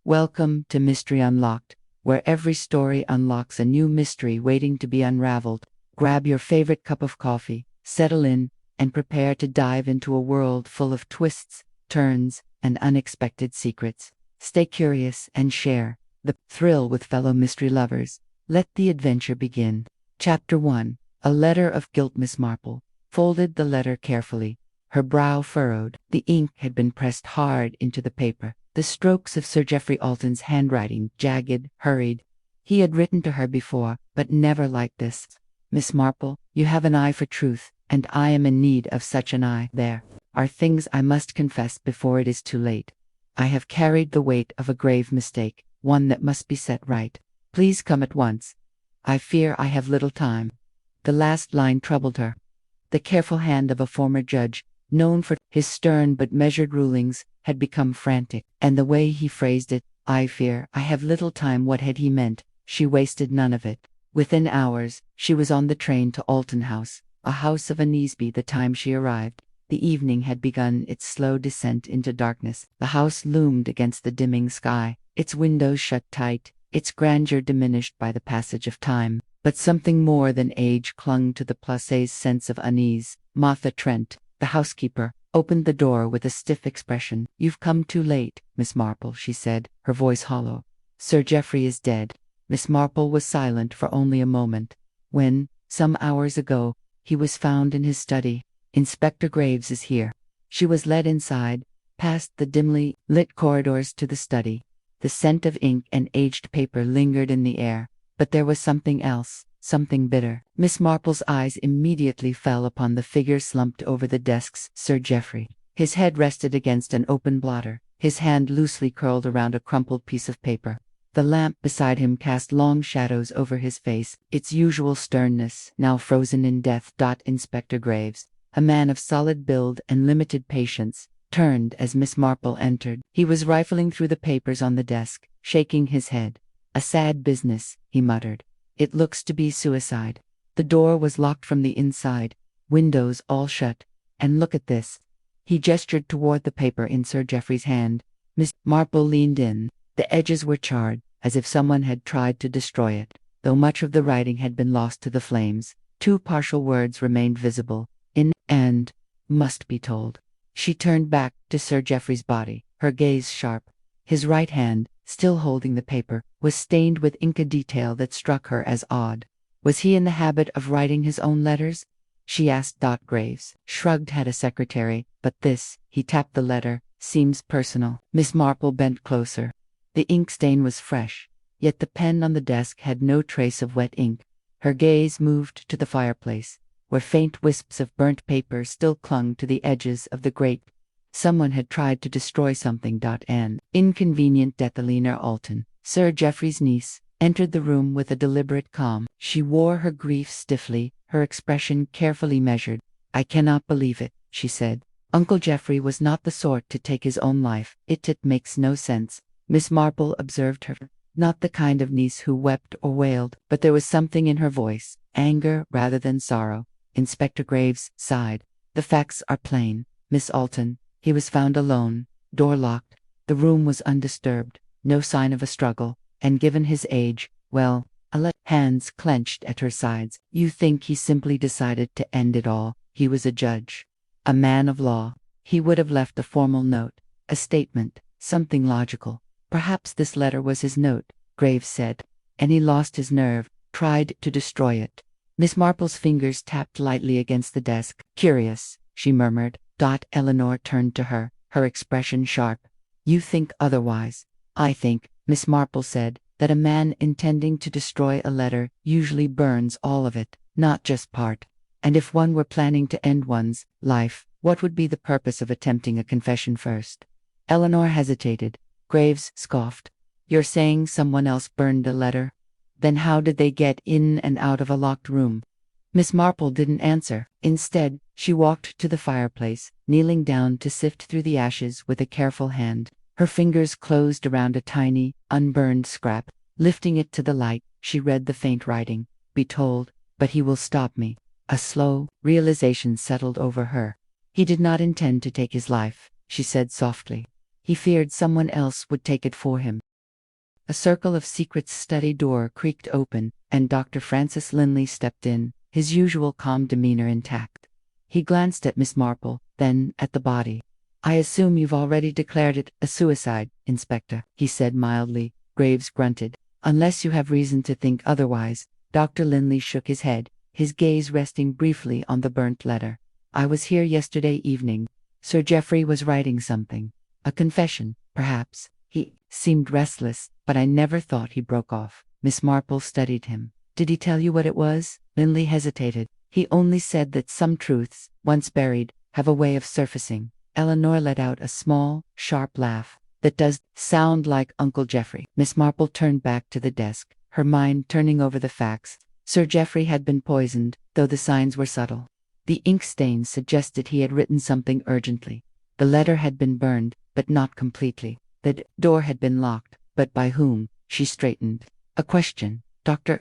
Welcome to Mystery Unlocked, where every story unlocks a new mystery waiting to be unraveled. Grab your favorite cup of coffee, settle in, and prepare to dive into a world full of twists, turns, and unexpected secrets. Stay curious and share the thrill with fellow mystery lovers. Let the adventure begin. Chapter 1. A Letter of Guilt. Miss Marple folded the letter carefully, her brow furrowed. The ink had been pressed hard into the paper, the strokes of Sir Geoffrey Alton's handwriting jagged, hurried. He had written to her before, but never like this. Miss Marple, you have an eye for truth, and I am in need of such an eye. There are things I must confess before it is too late. I have carried the weight of a grave mistake, one that must be set right. Please come at once. I fear I have little time. The last line troubled her. The careful hand of a former judge, known for his stern but measured rulings, had become frantic, and the way he phrased it, I fear I have little time. What had he meant? She wasted none of it. Within hours, she was on the train to Alton House, a house of unease. By the time she arrived, the evening had begun its slow descent into darkness. The house loomed against the dimming sky, its windows shut tight, its grandeur diminished by the passage of time. But something more than age clung to the Place's sense of unease. Martha Trent, the housekeeper, opened the door with a stiff expression. You've come too late, Miss Marple, she said, her voice hollow. Sir Geoffrey is dead. Miss Marple was silent for only a moment. When, some hours ago, he was found in his study. Inspector Graves is here. She was led inside, past the dimly lit corridors to the study. The scent of ink and aged paper lingered in the air, but there was something else, something bitter. Miss Marple's eyes immediately fell upon the figure slumped over the desks. Sir Geoffrey. His head rested against an open blotter, his hand loosely curled around a crumpled piece of paper. The lamp beside him cast long shadows over his face, its usual sternness now frozen in death. Inspector Graves, a man of solid build and limited patience, turned as Miss Marple entered. He was rifling through the papers on the desk, shaking his head. A sad business, he muttered. It looks to be suicide. The door was locked from the inside, windows all shut. And look at this. He gestured toward the paper in Sir Geoffrey's hand. Miss Marple leaned in. The edges were charred, as if someone had tried to destroy it. Though much of the writing had been lost to the flames, two partial words remained visible. In and must be told. She turned back to Sir Geoffrey's body, her gaze sharp. His right hand, still holding the paper, was stained with ink, a detail that struck her as odd. Was he in the habit of writing his own letters? She asked. Graves shrugged. Had a secretary, but this, he tapped the letter, seems personal. Miss Marple bent closer. The ink stain was fresh, yet the pen on the desk had no trace of wet ink. Her gaze moved to the fireplace, where faint wisps of burnt paper still clung to the edges of the grate. Someone had tried to destroy something. An inconvenient death. Eleanor Alton, Sir Geoffrey's niece, entered the room with a deliberate calm. She wore her grief stiffly, her expression carefully measured. I cannot believe it, she said. Uncle Geoffrey was not the sort to take his own life. It makes no sense. Miss Marple observed her. Not the kind of niece who wept or wailed, but there was something in her voice, anger rather than sorrow. Inspector Graves sighed. The facts are plain, Miss Alton. He was found alone, door locked. The room was undisturbed, no sign of a struggle, and given his age, well, hands clenched at her sides. You think he simply decided to end it all? He was a judge, a man of law. He would have left a formal note, a statement, something logical. Perhaps this letter was his note, Graves said, and he lost his nerve, tried to destroy it. Miss Marple's fingers tapped lightly against the desk. Curious, she murmured. Eleanor turned to her, her expression sharp. You think otherwise. I think, Miss Marple said, that a man intending to destroy a letter usually burns all of it, not just part. And if one were planning to end one's life, what would be the purpose of attempting a confession first? Eleanor hesitated. Graves scoffed. You're saying someone else burned a letter? Then how did they get in and out of a locked room? Miss Marple didn't answer. Instead, she walked to the fireplace, kneeling down to sift through the ashes with a careful hand. Her fingers closed around a tiny, unburned scrap. Lifting it to the light, she read the faint writing. Be told, but he will stop me. A slow realization settled over her. He did not intend to take his life, she said softly. He feared someone else would take it for him. A circle of secrets study door creaked open, and Dr. Francis Linley stepped in, his usual calm demeanor intact. He glanced at Miss Marple, then at the body. "I assume you've already declared it a suicide, Inspector," he said mildly. Graves grunted. "Unless you have reason to think otherwise." Dr. Linley shook his head, his gaze resting briefly on the burnt letter. "I was here yesterday evening. Sir Geoffrey was writing something. A confession, perhaps. He seemed restless, but I never thought." He broke off. Miss Marple studied him. "Did he tell you what it was?" Linley hesitated. "He only said that some truths, once buried, have a way of surfacing." Eleanor let out a small, sharp laugh. "That does sound like Uncle Geoffrey." Miss Marple turned back to the desk, her mind turning over the facts. Sir Geoffrey had been poisoned, though the signs were subtle. The ink stains suggested he had written something urgently. The letter had been burned, but not completely. The door had been locked, but by whom? She straightened. A question.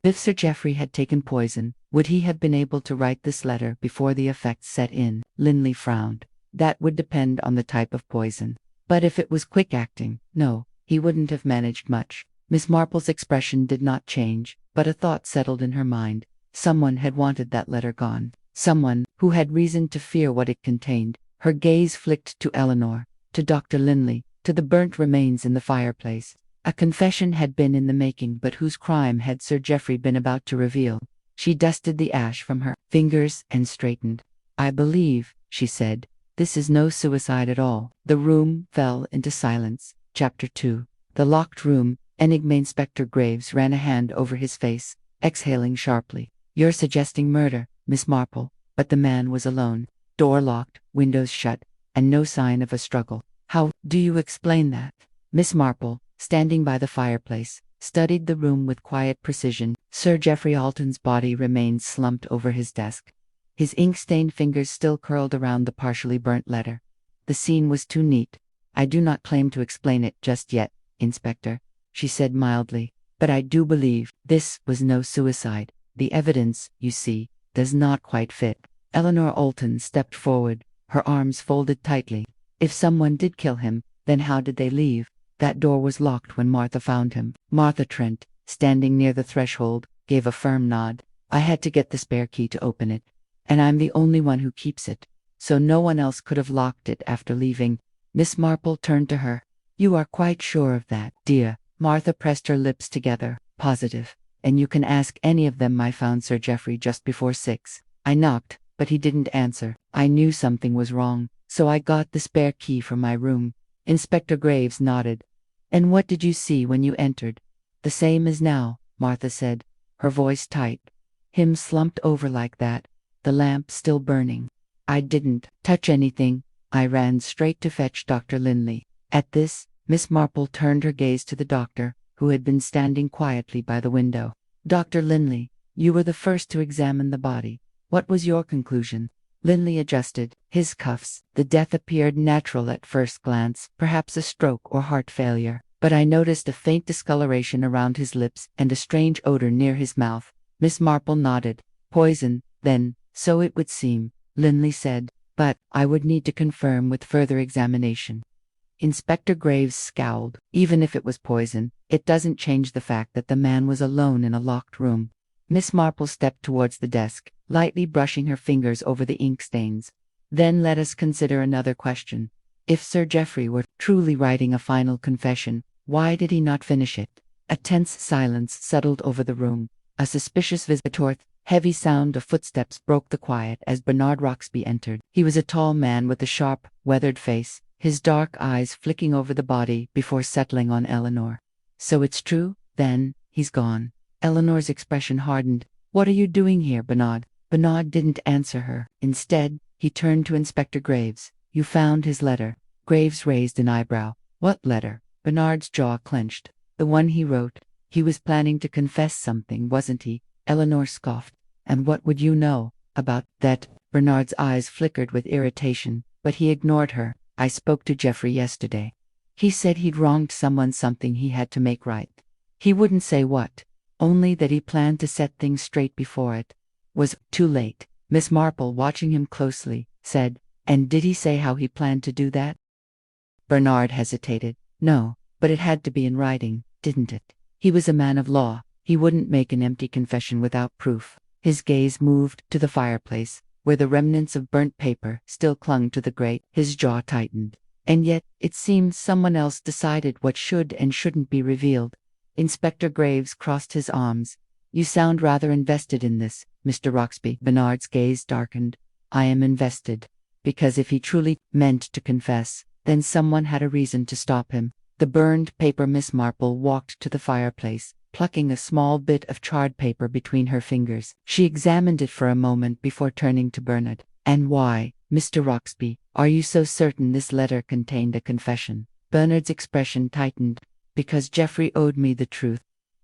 If Sir Geoffrey had taken poison, would he have been able to write this letter before the effects set in? Linley frowned. That would depend on the type of poison. But if it was quick-acting, no, he wouldn't have managed much. Miss Marple's expression did not change, but a thought settled in her mind. Someone had wanted that letter gone. Someone who had reason to fear what it contained. Her gaze flicked to Eleanor, to Dr. Linley, to the burnt remains in the fireplace. A confession had been in the making, but whose crime had Sir Geoffrey been about to reveal? She dusted the ash from her fingers and straightened. "I believe," she said, "this is no suicide at all." The room fell into silence. Chapter 2. The locked room. Enigma Inspector Graves ran a hand over his face, exhaling sharply. "You're suggesting murder, Miss Marple." But the man was alone. Door locked, windows shut, and no sign of a struggle. "How do you explain that?" Miss Marple, standing by the fireplace, studied the room with quiet precision. Sir Geoffrey Alton's body remained slumped over his desk. His ink-stained fingers still curled around the partially burnt letter. The scene was too neat. "I do not claim to explain it just yet, Inspector," she said mildly, "but I do believe this was no suicide. The evidence, you see, does not quite fit." Eleanor Alton stepped forward, her arms folded tightly. "If someone did kill him, then how did they leave? That door was locked when Martha found him." Martha Trent, standing near the threshold, gave a firm nod. "I had to get the spare key to open it. And I'm the only one who keeps it. So no one else could have locked it after leaving." Miss Marple turned to her. "You are quite sure of that, dear?" Martha pressed her lips together. "Positive. And you can ask any of them. I found Sir Geoffrey just before 6. I knocked, but he didn't answer. I knew something was wrong, so I got the spare key from my room." Inspector Graves nodded. "And what did you see when you entered?" "The same as now," Martha said, her voice tight. "Him slumped over like that, the lamp still burning. I didn't touch anything. I ran straight to fetch Dr. Linley." At this, Miss Marple turned her gaze to the doctor, who had been standing quietly by the window. "Dr. Linley, you were the first to examine the body. What was your conclusion?" Linley adjusted his cuffs. "The death appeared natural at first glance, perhaps a stroke or heart failure. But I noticed a faint discoloration around his lips and a strange odor near his mouth." Miss Marple nodded. "Poison, then, so it would seem," Linley said, "but I would need to confirm with further examination." Inspector Graves scowled. "Even if it was poison, it doesn't change the fact that the man was alone in a locked room." Miss Marple stepped towards the desk, lightly brushing her fingers over the ink stains. "Then let us consider another question. If Sir Geoffrey were truly writing a final confession, why did he not finish it?" A tense silence settled over the room. A suspicious visitor. Heavy sound of footsteps broke the quiet as Bernard Roxby entered. He was a tall man with a sharp, weathered face, his dark eyes flicking over the body before settling on Eleanor. "So it's true, then, he's gone." Eleanor's expression hardened. "What are you doing here, Bernard?" Bernard didn't answer her. Instead, he turned to Inspector Graves. "You found his letter." Graves raised an eyebrow. "What letter?" Bernard's jaw clenched. "The one he wrote. He was planning to confess something, wasn't he?" Eleanor scoffed. "And what would you know about that?" Bernard's eyes flickered with irritation, but he ignored her. "I spoke to Geoffrey yesterday. He said he'd wronged someone, something he had to make right. He wouldn't say what, only that he planned to set things straight before it was too late." Miss Marple, watching him closely, said, "And did he say how he planned to do that?" Bernard hesitated. "No, but it had to be in writing, didn't it?" He was a man of law. He wouldn't make an empty confession without proof. His gaze moved to the fireplace, where the remnants of burnt paper still clung to the grate. His jaw tightened. And yet, it seemed someone else decided what should and shouldn't be revealed. Inspector Graves crossed his arms. "You sound rather invested in this, Mr. Roxby." Bernard's gaze darkened. "I am invested. Because if he truly meant to confess, then someone had a reason to stop him." The burned paper. Miss Marple walked to the fireplace, plucking a small bit of charred paper between her fingers. She examined it for a moment before turning to Bernard. "And why, Mr. Roxby, are you so certain this letter contained a confession?" Bernard's expression tightened. "Because Geoffrey owed me the truth.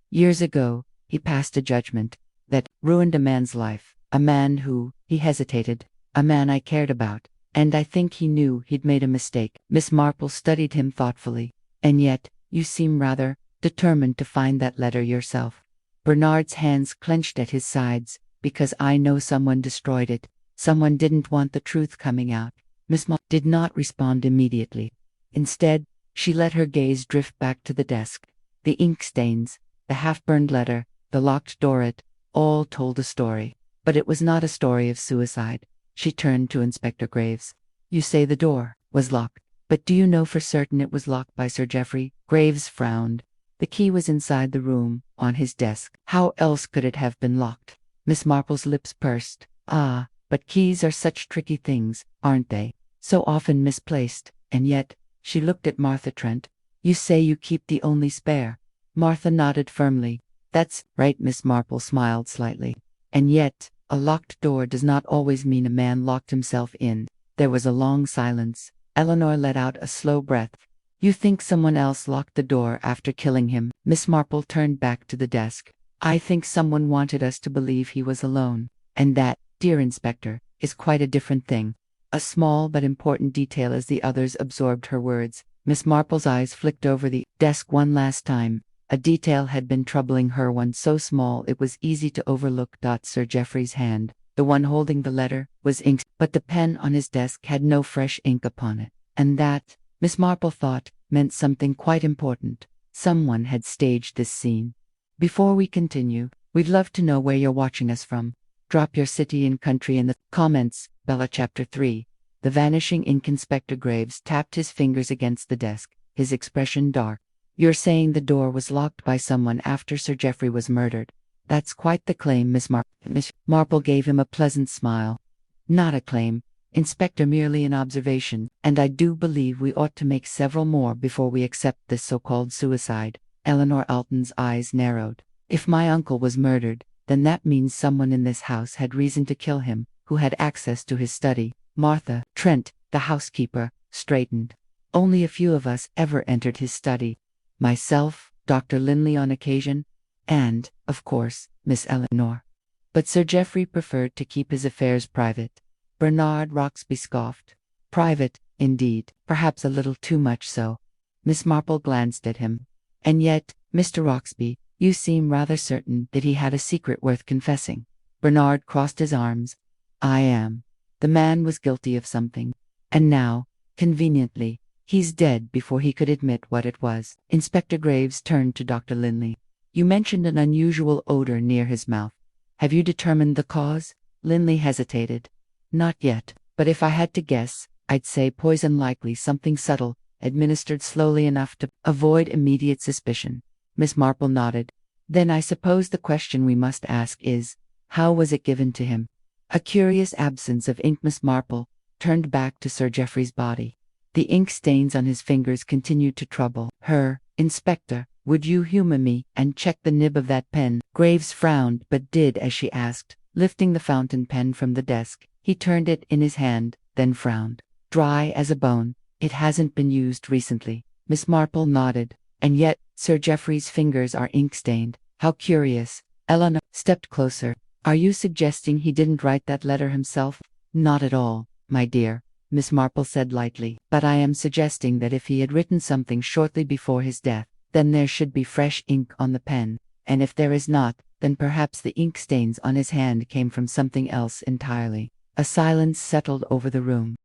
Years ago, he passed a judgment that ruined a man's life. A man who," he hesitated, "a man I cared about. And I think he knew he'd made a mistake." Miss Marple studied him thoughtfully. "And yet, you seem rather determined to find that letter yourself." Bernard's hands clenched at his sides. "Because I know someone destroyed it. Someone didn't want the truth coming out." Miss Marple did not respond immediately. Instead, she let her gaze drift back to the desk. The ink stains, the half-burned letter, the locked door, it all told a story. But it was not a story of suicide. She turned to Inspector Graves. "You say the door was locked, but do you know for certain it was locked by Sir Geoffrey?" Graves frowned. "The key was inside the room, on his desk. How else could it have been locked?" Miss Marple's lips pursed. "Ah, but keys are such tricky things, aren't they? So often misplaced. And yet," she looked at Martha Trent, "you say you keep the only spare." Martha nodded firmly. "That's right." Miss Marple smiled slightly. "And yet, a locked door does not always mean a man locked himself in." There was a long silence. Eleanor let out a slow breath. "You think someone else locked the door after killing him?" Miss Marple turned back to the desk. "I think someone wanted us to believe he was alone. And that, dear Inspector, is quite a different thing." A small but important detail. As the others absorbed her words, Miss Marple's eyes flicked over the desk one last time. A detail had been troubling her, one so small it was easy to overlook. Sir Geoffrey's hand, the one holding the letter, was inked, but the pen on his desk had no fresh ink upon it. And that, Miss Marple thought, meant something quite important. Someone had staged this scene. Before we continue, we'd love to know where you're watching us from. Drop your city and country in the comments. Bella. Chapter 3. The Vanishing Ink. Inspector Graves tapped his fingers against the desk, his expression dark. "You're saying the door was locked by someone after Sir Geoffrey was murdered?" "That's quite the claim, Miss Marple." Miss Marple gave him a pleasant smile. "Not a claim, Inspector, merely an observation, and I do believe we ought to make several more before we accept this so-called suicide." Eleanor Alton's eyes narrowed. "If my uncle was murdered, then that means someone in this house had reason to kill him, who had access to his study." Martha Trent, the housekeeper, straightened. "Only a few of us ever entered his study. Myself, Dr. Linley on occasion, and, of course, Miss Eleanor. But Sir Geoffrey preferred to keep his affairs private." Bernard Roxby scoffed. "Private, indeed, perhaps a little too much so." Miss Marple glanced at him. "And yet, Mr. Roxby, you seem rather certain that he had a secret worth confessing." Bernard crossed his arms. "I am. The man was guilty of something. And now, conveniently, he's dead before he could admit what it was." Inspector Graves turned to Dr. Linley. "You mentioned an unusual odor near his mouth. Have you determined the cause?" Linley hesitated. "Not yet, but if I had to guess, I'd say poison, likely something subtle, administered slowly enough to avoid immediate suspicion." Miss Marple nodded. "Then I suppose the question we must ask is, how was it given to him?" A curious absence of ink. Miss Marple turned back to Sir Geoffrey's body. The ink stains on his fingers continued to trouble her. "Inspector, would you humor me and check the nib of that pen?" Graves frowned, but did as she asked. Lifting the fountain pen from the desk, he turned it in his hand, then frowned. "Dry as a bone. It hasn't been used recently." Miss Marple nodded. "And yet, Sir Geoffrey's fingers are ink-stained. How curious." Eleanor stepped closer. "Are you suggesting he didn't write that letter himself?" "Not at all, my dear," Miss Marple said lightly. "But I am suggesting that if he had written something shortly before his death, then there should be fresh ink on the pen. And if there is not, then perhaps the ink stains on his hand came from something else entirely." A silence settled over the room.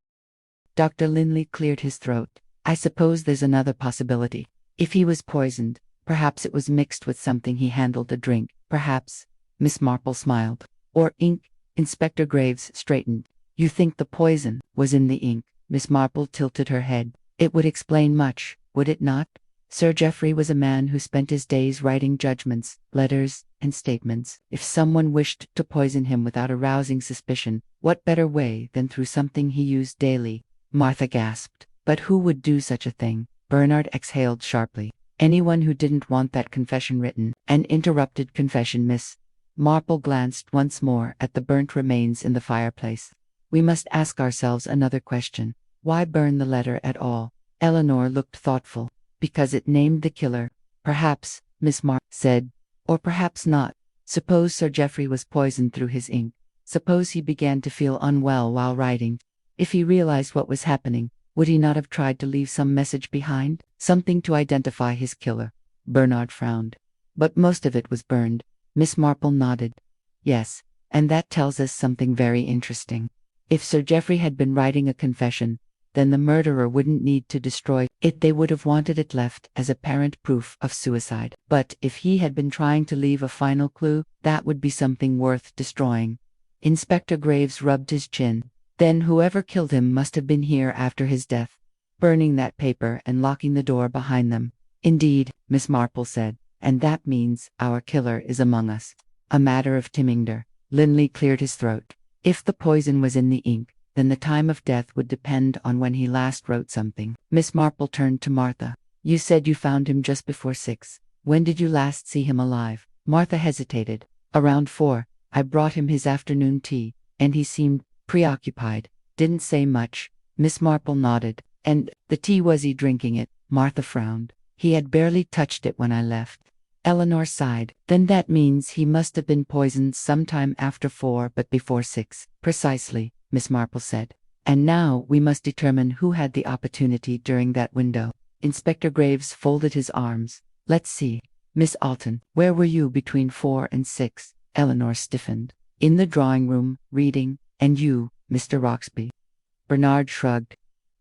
Dr. Linley cleared his throat. "I suppose there's another possibility. If he was poisoned, Perhaps it was mixed with something he handled to drink. Perhaps. Miss Marple smiled. Or ink. Inspector Graves straightened. You think the poison was in the ink? Miss Marple tilted her head. It would explain much, would it not? Sir Geoffrey was a man who spent his days writing judgments, letters, and statements. If someone wished to poison him without arousing suspicion, what better way than through something he used daily? Martha gasped. But who would do such a thing? Bernard exhaled sharply. Anyone who didn't want that confession written. An interrupted confession, Miss Marple glanced once more at the burnt remains in the fireplace. We must ask ourselves another question. Why burn the letter at all? Eleanor looked thoughtful. Because it named the killer. Perhaps, Miss Marple said. Or perhaps not. Suppose Sir Geoffrey was poisoned through his ink. Suppose he began to feel unwell while writing. If he realized what was happening, would he not have tried to leave some message behind? Something to identify his killer? Bernard frowned. But most of it was burned. Miss Marple nodded. Yes, and that tells us something very interesting. If Sir Geoffrey had been writing a confession, then the murderer wouldn't need to destroy it. They would have wanted it left as apparent proof of suicide. But if he had been trying to leave a final clue, that would be something worth destroying. Inspector Graves rubbed his chin. Then whoever killed him must have been here after his death, burning that paper and locking the door behind them. Indeed, Miss Marple said, and that means our killer is among us. A matter of Timinger. Linley cleared his throat. If the poison was in the ink, then the time of death would depend on when he last wrote something. Miss Marple turned to Martha. You said you found him just before 6. When did you last see him alive? Martha hesitated. Around 4. I brought him his afternoon tea, and he seemed preoccupied. Didn't say much. Miss Marple nodded. And the tea, was he drinking it? Martha frowned. He had barely touched it when I left. Eleanor sighed. Then that means he must have been poisoned sometime after 4 but before 6. Precisely, Miss Marple said. And now we must determine who had the opportunity during that window. Inspector Graves folded his arms. Let's see. Miss Alton, where were you between 4 and 6? Eleanor stiffened. In the drawing room, reading. And you, Mr. Roxby? Bernard shrugged.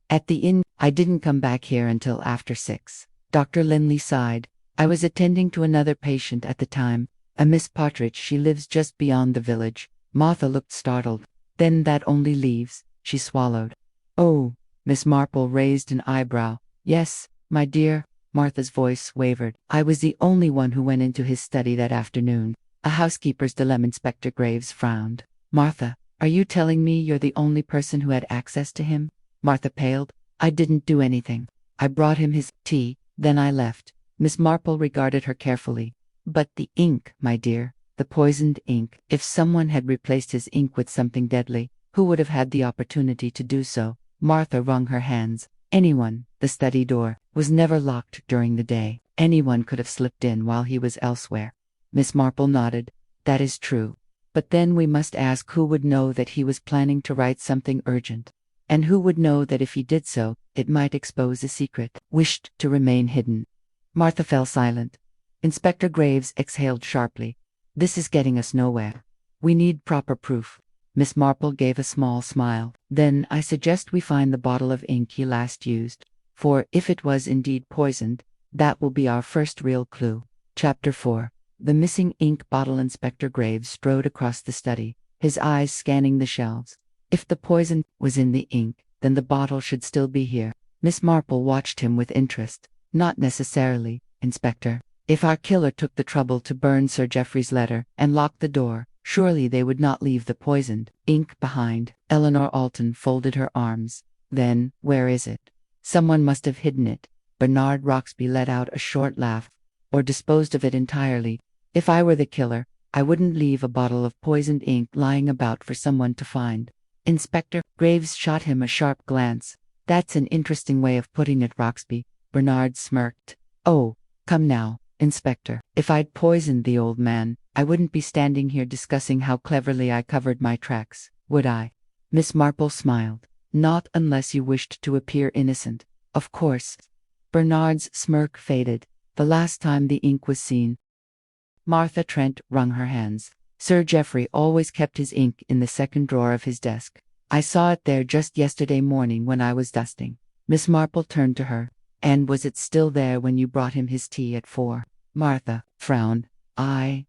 At the inn. I didn't come back here until after 6. Dr. Linley sighed. I was attending to another patient at the time, a Miss Partridge. She lives just beyond the village. Martha looked startled. Then that only leaves. She swallowed. Oh, Miss Marple raised an eyebrow. Yes, my dear. Martha's voice wavered. I was the only one who went into his study that afternoon. A housekeeper's dilemma. Inspector Graves frowned. Martha, are you telling me you're the only person who had access to him? Martha paled. I didn't do anything. I brought him his tea, then I left. Miss Marple regarded her carefully. But the ink, my dear, the poisoned ink. If someone had replaced his ink with something deadly, who would have had the opportunity to do so? Martha wrung her hands. Anyone. The study door was never locked during the day. Anyone could have slipped in while he was elsewhere. Miss Marple nodded. That is true. But then we must ask who would know that he was planning to write something urgent. And who would know that if he did so, it might expose a secret, wished to remain hidden. Martha fell silent. Inspector Graves exhaled sharply. This is getting us nowhere. We need proper proof. Miss Marple gave a small smile. Then I suggest we find the bottle of ink he last used. For if it was indeed poisoned, that will be our first real clue. Chapter 4. The missing ink bottle. Inspector Graves strode across the study, his eyes scanning the shelves. If the poison was in the ink, then the bottle should still be here. Miss Marple watched him with interest. Not necessarily, Inspector. If our killer took the trouble to burn Sir Geoffrey's letter and lock the door, surely they would not leave the poisoned ink behind. Eleanor Alton folded her arms. Then, where is it? Someone must have hidden it. Bernard Roxby let out a short laugh. Or disposed of it entirely. If I were the killer, I wouldn't leave a bottle of poisoned ink lying about for someone to find. Inspector Graves shot him a sharp glance. That's an interesting way of putting it, Roxby. Bernard smirked. Oh, come now, Inspector. If I'd poisoned the old man, I wouldn't be standing here discussing how cleverly I covered my tracks, would I? Miss Marple smiled. Not unless you wished to appear innocent. Of course. Bernard's smirk faded. The last time the ink was seen. Martha Trent wrung her hands. Sir Geoffrey always kept his ink in the second drawer of his desk. I saw it there just yesterday morning when I was dusting. Miss Marple turned to her. And was it still there when you brought him his tea at 4? Martha frowned. I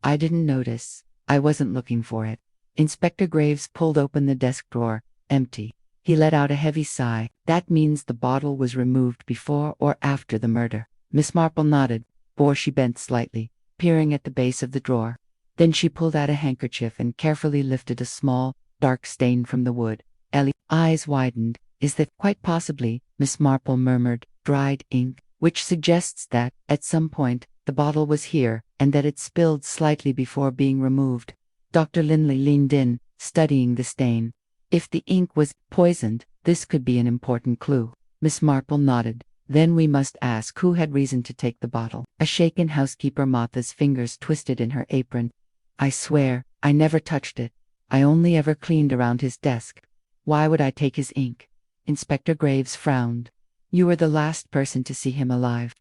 didn't notice. I wasn't looking for it. Inspector Graves pulled open the desk drawer. Empty. He let out a heavy sigh. That means the bottle was removed before or after the murder. Miss Marple nodded, or she bent slightly, peering at the base of the drawer. Then she pulled out a handkerchief and carefully lifted a small, dark stain from the wood. Ellie's eyes widened. Is that quite possibly, Miss Marple murmured, dried ink, which suggests that, at some point, the bottle was here, and that it spilled slightly before being removed. Dr. Linley leaned in, studying the stain. If the ink was poisoned, this could be an important clue. Miss Marple nodded. Then we must ask who had reason to take the bottle. A shaken housekeeper Martha's fingers twisted in her apron. I swear, I never touched it. I only ever cleaned around his desk. Why would I take his ink? Inspector Graves frowned. You were the last person to see him alive.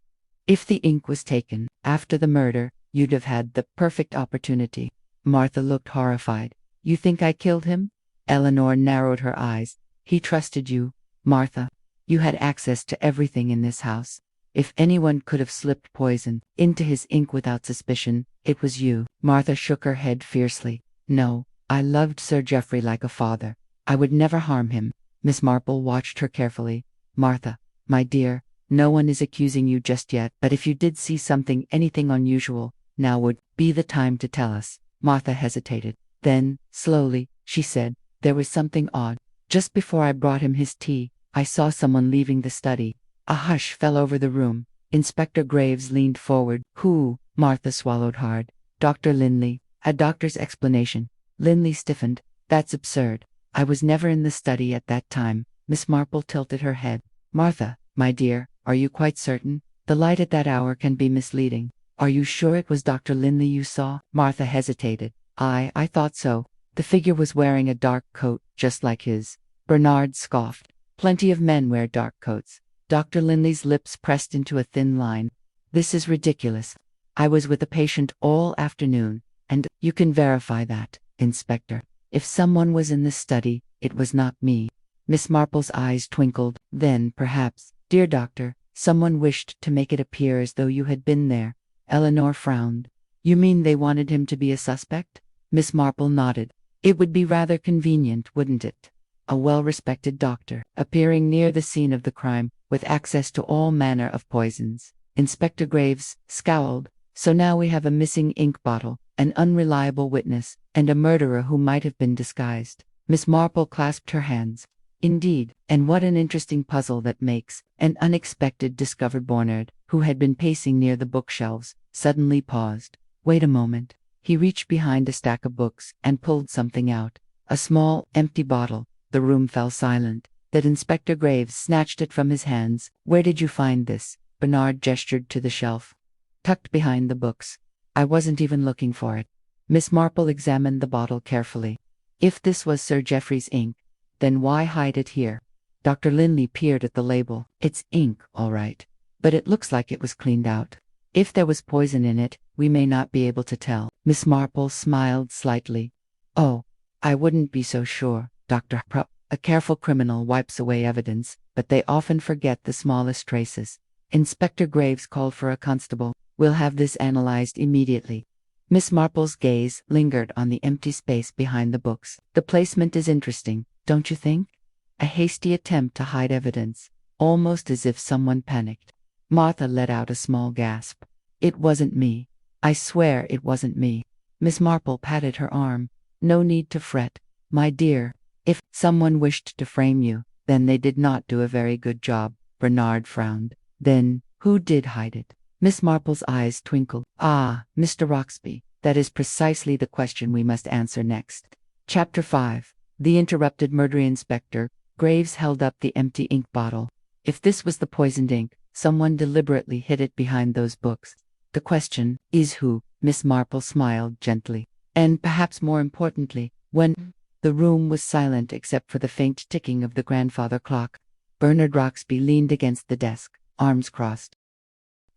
If the ink was taken after the murder, you'd have had the perfect opportunity. Martha looked horrified. You think I killed him? Eleanor narrowed her eyes. He trusted you, Martha. You had access to everything in this house. If anyone could have slipped poison into his ink without suspicion, it was you. Martha shook her head fiercely. No, I loved Sir Geoffrey like a father. I would never harm him. Miss Marple watched her carefully. Martha, my dear, no one is accusing you just yet, but if you did see anything unusual, now would be the time to tell us. Martha hesitated. Then, slowly, she said, there was something odd. Just before I brought him his tea, I saw someone leaving the study. A hush fell over the room. Inspector Graves leaned forward. Who? Martha swallowed hard. Dr. Linley. A doctor's explanation. Linley stiffened. That's absurd. I was never in the study at that time. Miss Marple tilted her head. Martha, my dear, are you quite certain? The light at that hour can be misleading. Are you sure it was Dr. Linley you saw? Martha hesitated. I thought so. The figure was wearing a dark coat, just like his. Bernard scoffed. Plenty of men wear dark coats. Dr. Linley's lips pressed into a thin line. This is ridiculous. I was with a patient all afternoon, and you can verify that, Inspector. If someone was in the study, it was not me. Miss Marple's eyes twinkled. Then, perhaps, dear doctor, someone wished to make it appear as though you had been there. Eleanor frowned. You mean they wanted him to be a suspect? Miss Marple nodded. It would be rather convenient, wouldn't it? A well-respected doctor, appearing near the scene of the crime, with access to all manner of poisons. Inspector Graves scowled. So now we have a missing ink bottle, an unreliable witness, and a murderer who might have been disguised. Miss Marple clasped her hands. Indeed, and what an interesting puzzle that makes. An unexpected discovered. Bernard, who had been pacing near the bookshelves, suddenly paused. Wait a moment. He reached behind a stack of books and pulled something out. A small, empty bottle. The room fell silent. That Inspector Graves snatched it from his hands. Where did you find this? Bernard gestured to the shelf. Tucked behind the books. I wasn't even looking for it. Miss Marple examined the bottle carefully. If this was Sir Geoffrey's ink, then why hide it here? Dr. Linley peered at the label. It's ink, all right. But it looks like it was cleaned out. If there was poison in it, we may not be able to tell. Miss Marple smiled slightly. Oh, I wouldn't be so sure, Dr. Prupp. A careful criminal wipes away evidence, but they often forget the smallest traces. Inspector Graves called for a constable. We'll have this analyzed immediately. Miss Marple's gaze lingered on the empty space behind the books. The placement is interesting, don't you think? A hasty attempt to hide evidence, almost as if someone panicked. Martha let out a small gasp. It wasn't me. I swear it wasn't me. Miss Marple patted her arm. No need to fret, my dear. If someone wished to frame you, then they did not do a very good job. Bernard frowned. Then, who did hide it? Miss Marple's eyes twinkled. Ah, Mr. Roxby, that is precisely the question we must answer next. Chapter 5. The Interrupted Murder. Inspector Graves held up the empty ink bottle. If this was the poisoned ink, someone deliberately hid it behind those books. The question is who? Miss Marple smiled gently. And perhaps more importantly, when the room was silent except for the faint ticking of the grandfather clock, Bernard Roxby leaned against the desk, arms crossed.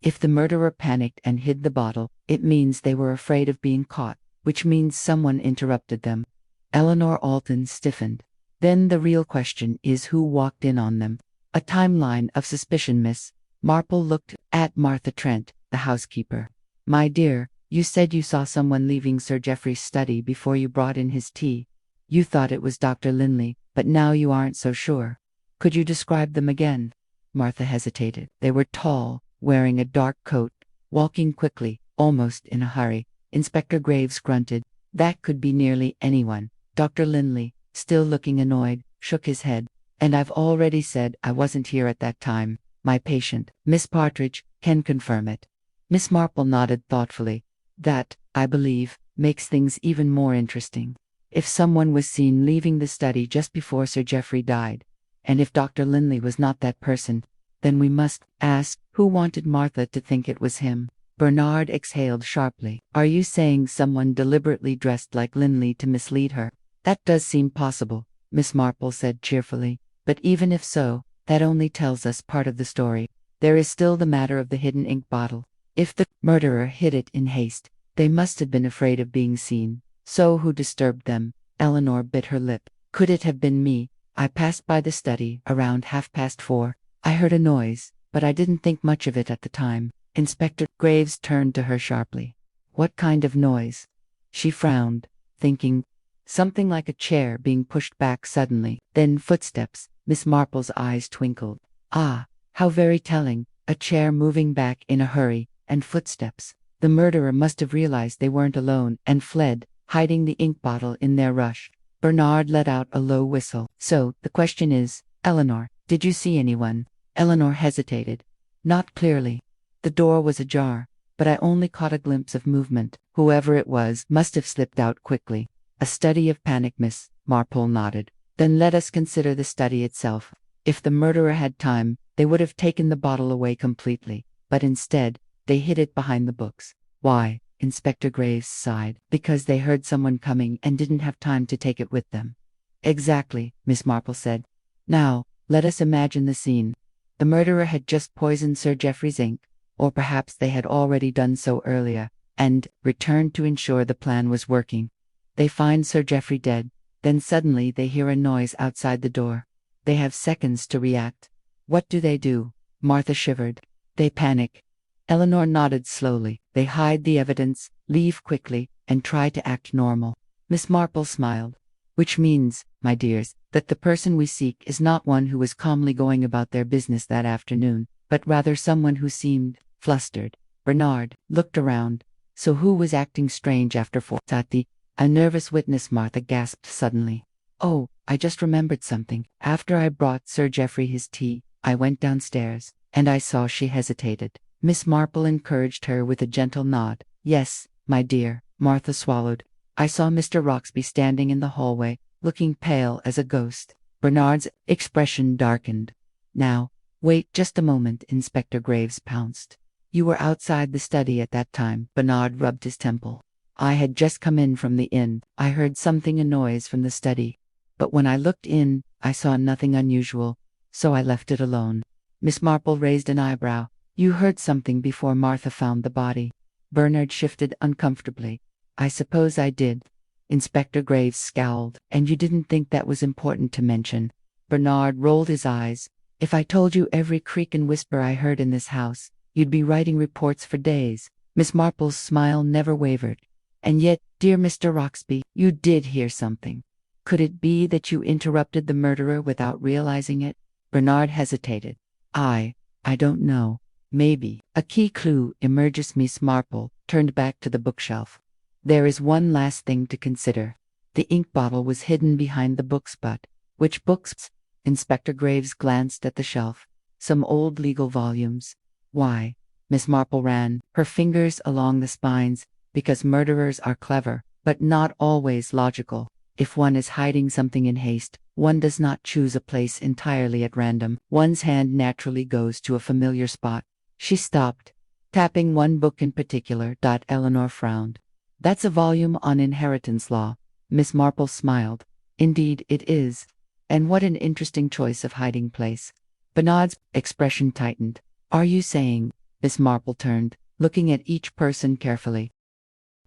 If the murderer panicked and hid the bottle, it means they were afraid of being caught, which means someone interrupted them. Eleanor Alton stiffened. Then the real question is who walked in on them. A timeline of suspicion. Miss Marple looked at Martha Trent. the housekeeper. My dear, you said you saw someone leaving Sir Geoffrey's study before you brought in his tea. You thought it was Dr. Linley, but now you aren't so sure. Could you describe them again? Martha hesitated. They were tall, wearing a dark coat, walking quickly, almost in a hurry. Inspector Graves grunted. That could be nearly anyone. Dr. Linley, still looking annoyed, shook his head. And I've already said I wasn't here at that time. My patient, Miss Partridge, can confirm it. Miss Marple nodded thoughtfully. That, I believe, makes things even more interesting. If someone was seen leaving the study just before Sir Geoffrey died, and if Dr. Linley was not that person, then we must ask who wanted Martha to think it was him. Bernard exhaled sharply. Are you saying someone deliberately dressed like Linley to mislead her? That does seem possible, Miss Marple said cheerfully. But even if so, that only tells us part of the story. There is still the matter of the hidden ink bottle. If the murderer hid it in haste, they must have been afraid of being seen. So who disturbed them? Eleanor bit her lip. Could it have been me? I passed by the study around 4:30. I heard a noise, but I didn't think much of it at the time. Inspector Graves turned to her sharply. What kind of noise? She frowned, thinking something like a chair being pushed back suddenly. Then footsteps. Miss Marple's eyes twinkled. Ah, how very telling. A chair moving back in a hurry, and footsteps. The murderer must have realized they weren't alone and fled, hiding the ink bottle in their rush. Bernard let out a low whistle. So, the question is, Eleanor, did you see anyone? Eleanor hesitated. Not clearly. The door was ajar, but I only caught a glimpse of movement. Whoever it was must have slipped out quickly. A study of panic, Miss Marple nodded. Then let us consider the study itself. If the murderer had time, they would have taken the bottle away completely, but instead, they hid it behind the books. Why? Inspector Graves sighed. Because they heard someone coming and didn't have time to take it with them. Exactly, Miss Marple said. Now, let us imagine the scene. The murderer had just poisoned Sir Geoffrey's ink, or perhaps they had already done so earlier, and returned to ensure the plan was working. They find Sir Geoffrey dead, then suddenly they hear a noise outside the door. They have seconds to react. What do? Martha shivered. They panic. Eleanor nodded slowly. They hide the evidence, leave quickly, and try to act normal. Miss Marple smiled. Which means, my dears, that the person we seek is not one who was calmly going about their business that afternoon, but rather someone who seemed flustered. Bernard looked around. So who was acting strange after 4:30? A nervous witness, Martha gasped suddenly. Oh, I just remembered something. After I brought Sir Geoffrey his tea, I went downstairs, and I saw. She hesitated. Miss Marple encouraged her with a gentle nod. Yes, my dear, Martha swallowed. I saw Mr. Roxby standing in the hallway, looking pale as a ghost. Bernard's expression darkened. Now, wait just a moment, Inspector Graves pounced. You were outside the study at that time. Bernard rubbed his temple. I had just come in from the inn. I heard a noise from the study. But when I looked in, I saw nothing unusual, so I left it alone. Miss Marple raised an eyebrow. You heard something before Martha found the body. Bernard shifted uncomfortably. I suppose I did. Inspector Graves scowled. And you didn't think that was important to mention? Bernard rolled his eyes. If I told you every creak and whisper I heard in this house, you'd be writing reports for days. Miss Marple's smile never wavered. And yet, dear Mr. Roxby, you did hear something. Could it be that you interrupted the murderer without realizing it? Bernard hesitated. I don't know. Maybe. A key clue emerges. Miss Marple turned back to the bookshelf. There is one last thing to consider. The ink bottle was hidden behind the books, but which books? Inspector Graves glanced at the shelf. Some old legal volumes. Why? Miss Marple ran her fingers along the spines. Because murderers are clever, but not always logical. If one is hiding something in haste, one does not choose a place entirely at random. One's hand naturally goes to a familiar spot. She stopped, tapping one book in particular. Eleanor frowned. That's a volume on inheritance law. Miss Marple smiled. Indeed it is. And what an interesting choice of hiding place. Bernard's expression tightened. Are you saying? Miss Marple turned, looking at each person carefully.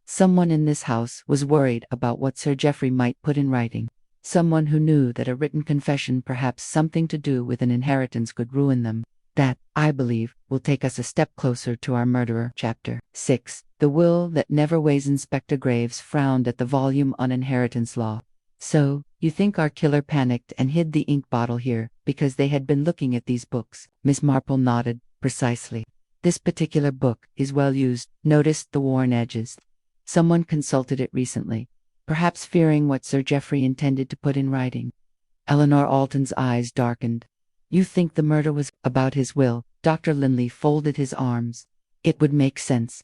Someone in this house was worried about what Sir Geoffrey might put in writing. Someone who knew that a written confession, perhaps something to do with an inheritance, could ruin them. That, I believe, will take us a step closer to our murderer. Chapter 6. The Will That Never Weighs. Inspector Graves frowned at the volume on inheritance law. So, you think our killer panicked and hid the ink bottle here because they had been looking at these books? Miss Marple nodded. Precisely. This particular book is well used. Noticed the worn edges. Someone consulted it recently, perhaps fearing what Sir Geoffrey intended to put in writing. Eleanor Alton's eyes darkened. You think the murder was about his will? Dr. Linley folded his arms. It would make sense.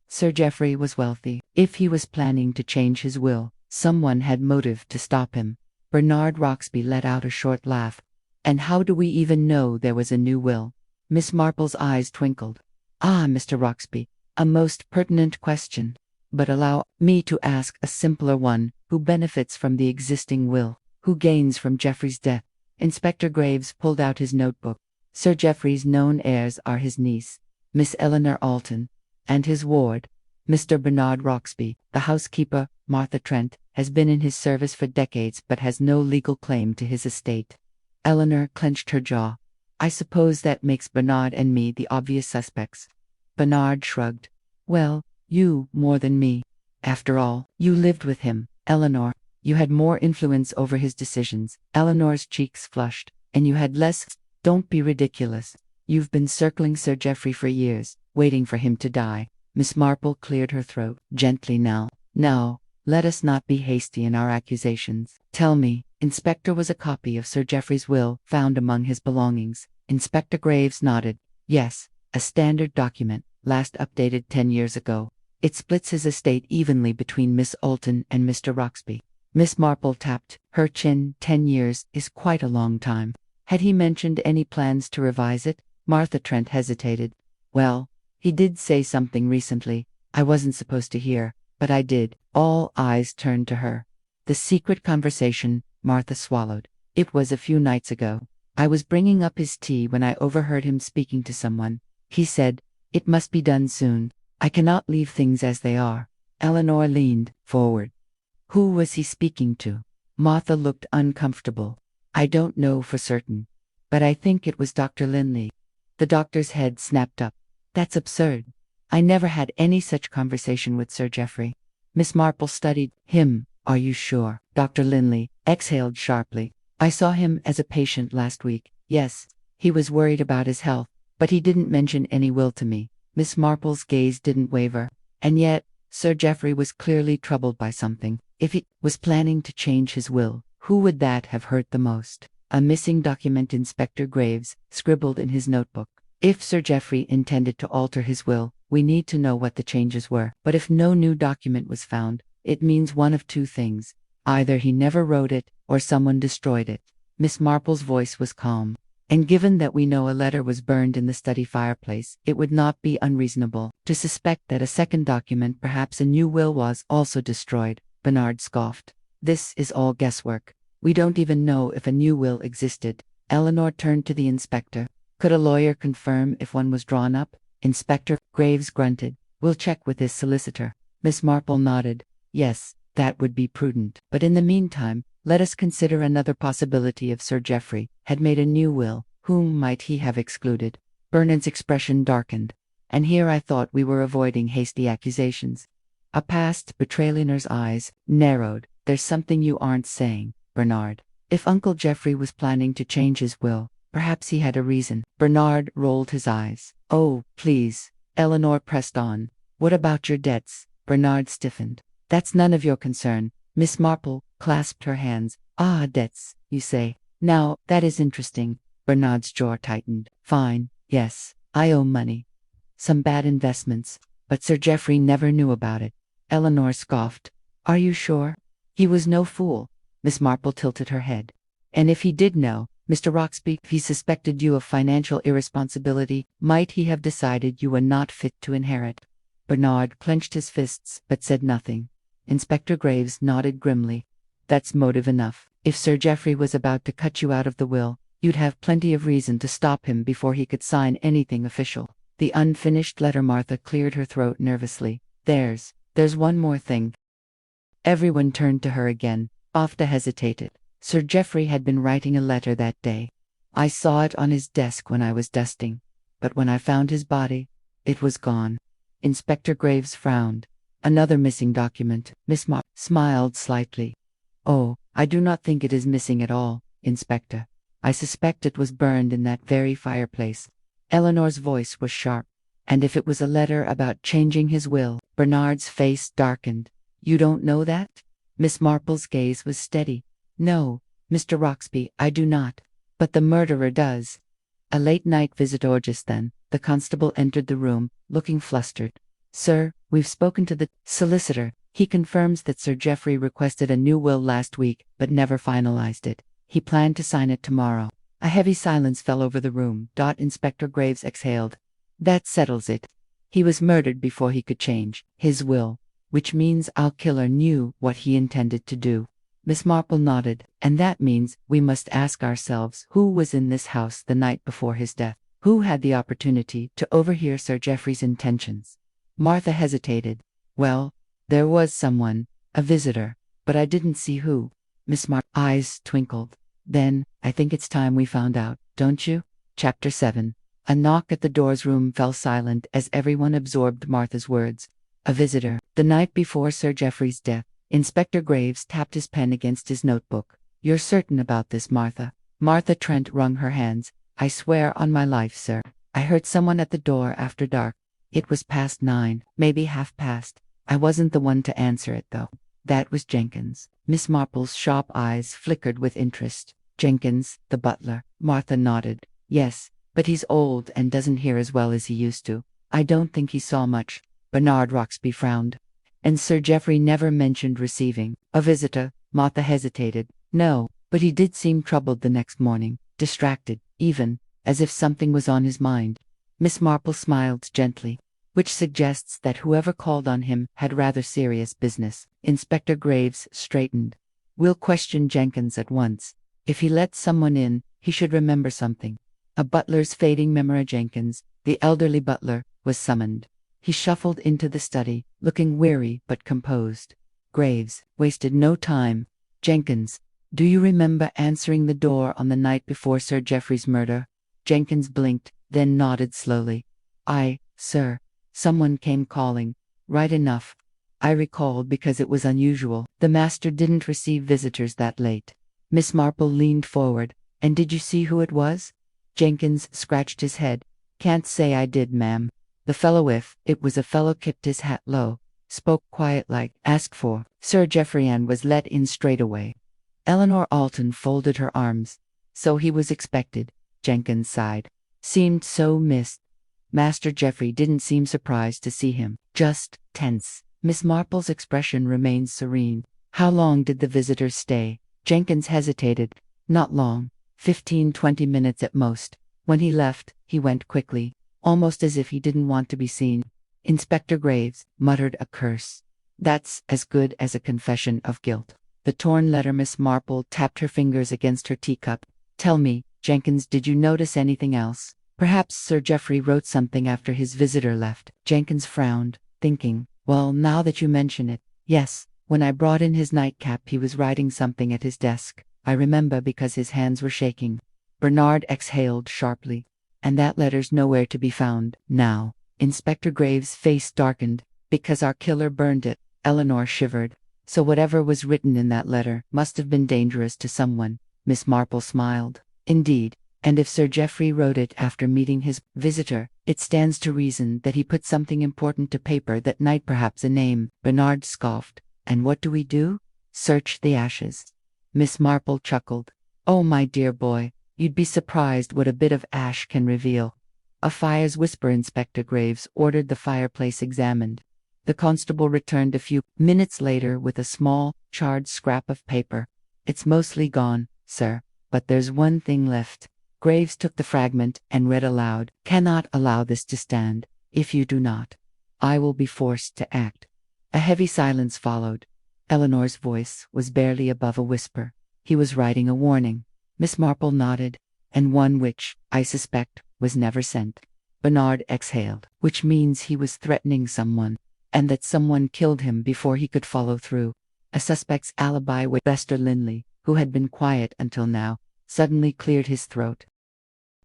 Sir Geoffrey was wealthy. If he was planning to change his will, someone had motive to stop him. Bernard Roxby let out a short laugh. And how do we even know there was a new will? Miss Marple's eyes twinkled. Ah, Mr. Roxby, a most pertinent question. But allow me to ask a simpler one. Who benefits from the existing will? Who gains from Geoffrey's death? Inspector Graves pulled out his notebook. Sir Geoffrey's known heirs are his niece, Miss Eleanor Alton, and his ward, Mr. Bernard Roxby. The housekeeper, Martha Trent, has been in his service for decades but has no legal claim to his estate. Eleanor clenched her jaw. I suppose that makes Bernard and me the obvious suspects. Bernard shrugged. Well, you more than me. After all, you lived with him, Eleanor. You had more influence over his decisions. Eleanor's cheeks flushed. And you had less. Don't be ridiculous. You've been circling Sir Geoffrey for years, waiting for him to die. Miss Marple cleared her throat. Gently now. Now, let us not be hasty in our accusations. Tell me, Inspector, was a copy of Sir Geoffrey's will found among his belongings? Inspector Graves nodded. Yes, a standard document, last updated 10 years ago. It splits his estate evenly between Miss Alton and Mr. Roxby. Miss Marple tapped her chin. 10 years is quite a long time. Had he mentioned any plans to revise it? Martha Trent hesitated. Well, he did say something recently. I wasn't supposed to hear, but I did. All eyes turned to her. The secret conversation. Martha swallowed. It was a few nights ago. I was bringing up his tea when I overheard him speaking to someone. He said, it must be done soon. I cannot leave things as they are. Eleanor leaned forward. Who was he speaking to? Martha looked uncomfortable. I don't know for certain, but I think it was Dr. Linley. The doctor's head snapped up. That's absurd. I never had any such conversation with Sir Geoffrey. Miss Marple studied him. Are you sure? Dr. Linley exhaled sharply. I saw him as a patient last week. Yes, he was worried about his health, but he didn't mention any will to me. Miss Marple's gaze didn't waver. And yet, Sir Geoffrey was clearly troubled by something. If he was planning to change his will, who would that have hurt the most? A missing document. Inspector Graves scribbled in his notebook. If Sir Geoffrey intended to alter his will, we need to know what the changes were. But if no new document was found, it means one of two things. Either he never wrote it, or someone destroyed it. Miss Marple's voice was calm. And given that we know a letter was burned in the study fireplace, it would not be unreasonable to suspect that a second document, perhaps a new will, was also destroyed. Bernard scoffed. This is all guesswork. We don't even know if a new will existed. Eleanor turned to the inspector. Could a lawyer confirm if one was drawn up? Inspector Graves grunted. We'll check with his solicitor. Miss Marple nodded. Yes, that would be prudent. But in the meantime, let us consider another possibility. If Sir Geoffrey had made a new will, whom might he have excluded? Bernard's expression darkened. And here I thought we were avoiding hasty accusations. A past betrayal. Eleanor's eyes narrowed. There's something you aren't saying, Bernard. If Uncle Geoffrey was planning to change his will, perhaps he had a reason. Bernard rolled his eyes. Oh, please. Eleanor pressed on. What about your debts? Bernard stiffened. That's none of your concern. Miss Marple clasped her hands. Ah, debts, you say. Now, that is interesting. Bernard's jaw tightened. Fine, yes, I owe money. Some bad investments, but Sir Geoffrey never knew about it. Eleanor scoffed. Are you sure? He was no fool. Miss Marple tilted her head. And if he did know, Mr. Roxby, if he suspected you of financial irresponsibility, might he have decided you were not fit to inherit? Bernard clenched his fists, but said nothing. Inspector Graves nodded grimly. That's motive enough. If Sir Geoffrey was about to cut you out of the will, you'd have plenty of reason to stop him before he could sign anything official. The unfinished letter. Martha cleared her throat nervously. There's one more thing. Everyone turned to her again. After hesitated. Sir Geoffrey had been writing a letter that day. I saw it on his desk when I was dusting. But when I found his body, it was gone. Inspector Graves frowned. Another missing document. Miss Marple smiled slightly. Oh, I do not think it is missing at all, Inspector. I suspect it was burned in that very fireplace. Eleanor's voice was sharp. And if it was a letter about changing his will? Bernard's face darkened. You don't know that? Miss Marple's gaze was steady. No, Mr. Roxby, I do not. But the murderer does. A late-night visitor just then. The constable entered the room, looking flustered. Sir, we've spoken to the solicitor. He confirms that Sir Geoffrey requested a new will last week, but never finalized it. He planned to sign it tomorrow. A heavy silence fell over the room. Inspector Graves exhaled. That settles it. He was murdered before he could change his will, which means our killer knew what he intended to do. Miss Marple nodded. And that means we must ask ourselves who was in this house the night before his death. Who had the opportunity to overhear Sir Geoffrey's intentions? Martha hesitated. Well, there was someone, a visitor, but I didn't see who. Miss Marple's eyes twinkled. Then, I think it's time we found out, don't you? Chapter 7. A knock at the door's room fell silent as everyone absorbed Martha's words. A visitor. The night before Sir Geoffrey's death, Inspector Graves tapped his pen against his notebook. You're certain about this, Martha? Martha Trent wrung her hands. I swear on my life, sir. I heard someone at the door after dark. It was past 9, maybe half past. I wasn't the one to answer it, though. That was Jenkins. Miss Marple's sharp eyes flickered with interest. Jenkins, the butler. Martha nodded. Yes, but he's old and doesn't hear as well as he used to. I don't think he saw much. Bernard Roxby frowned. And Sir Geoffrey never mentioned receiving a visitor. Martha hesitated. No, but he did seem troubled the next morning, distracted, even, as if something was on his mind. Miss Marple smiled gently, which suggests that whoever called on him had rather serious business. Inspector Graves straightened. We'll question Jenkins at once. If he lets someone in, he should remember something. A butler's fading memory. Jenkins, the elderly butler, was summoned. He shuffled into the study, looking weary but composed. Graves wasted no time. Jenkins, do you remember answering the door on the night before Sir Geoffrey's murder? Jenkins blinked, then nodded slowly. Sir. Someone came calling. Right enough. I recalled because it was unusual. The master didn't receive visitors that late. Miss Marple leaned forward. And did you see who it was? Jenkins scratched his head. Can't say I did, ma'am. The fellow, if it was a fellow, kept his hat low, spoke quiet like, ask for Sir Geoffrey, and was let in straight away. Eleanor Alton folded her arms. So he was expected. Jenkins sighed. Seemed so missed. Master Geoffrey didn't seem surprised to see him, just tense. Miss Marple's expression remained serene. How long did the visitors stay? Jenkins hesitated. Not long. 15-20 minutes at most. When he left, he went quickly, almost as if he didn't want to be seen. Inspector Graves muttered a curse. That's as good as a confession of guilt. The torn letter. Miss Marple tapped her fingers against her teacup. Tell me, Jenkins, did you notice anything else? Perhaps Sir Geoffrey wrote something after his visitor left. Jenkins frowned, thinking, well, now that you mention it, yes, when I brought in his nightcap he was writing something at his desk. I remember because his hands were shaking. Bernard exhaled sharply. And that letter's nowhere to be found now. Inspector Graves' face darkened. Because our killer burned it. Eleanor shivered. So whatever was written in that letter must have been dangerous to someone. Miss Marple smiled. Indeed. And if Sir Geoffrey wrote it after meeting his visitor, it stands to reason that he put something important to paper that night, perhaps a name. Bernard scoffed. And what do we do? Search the ashes. Miss Marple chuckled. Oh, my dear boy, you'd be surprised what a bit of ash can reveal. A fire's whisper. Inspector Graves ordered the fireplace examined. The constable returned a few minutes later with a small, charred scrap of paper. It's mostly gone, sir, but there's one thing left. Graves took the fragment and read aloud. Cannot allow this to stand. If you do not, I will be forced to act. A heavy silence followed. Eleanor's voice was barely above a whisper. He was writing a warning. Miss Marple nodded. And one which, I suspect, was never sent. Bernard exhaled. Which means he was threatening someone. And that someone killed him before he could follow through. A suspect's alibi with Lester Linley, who had been quiet until now, suddenly cleared his throat.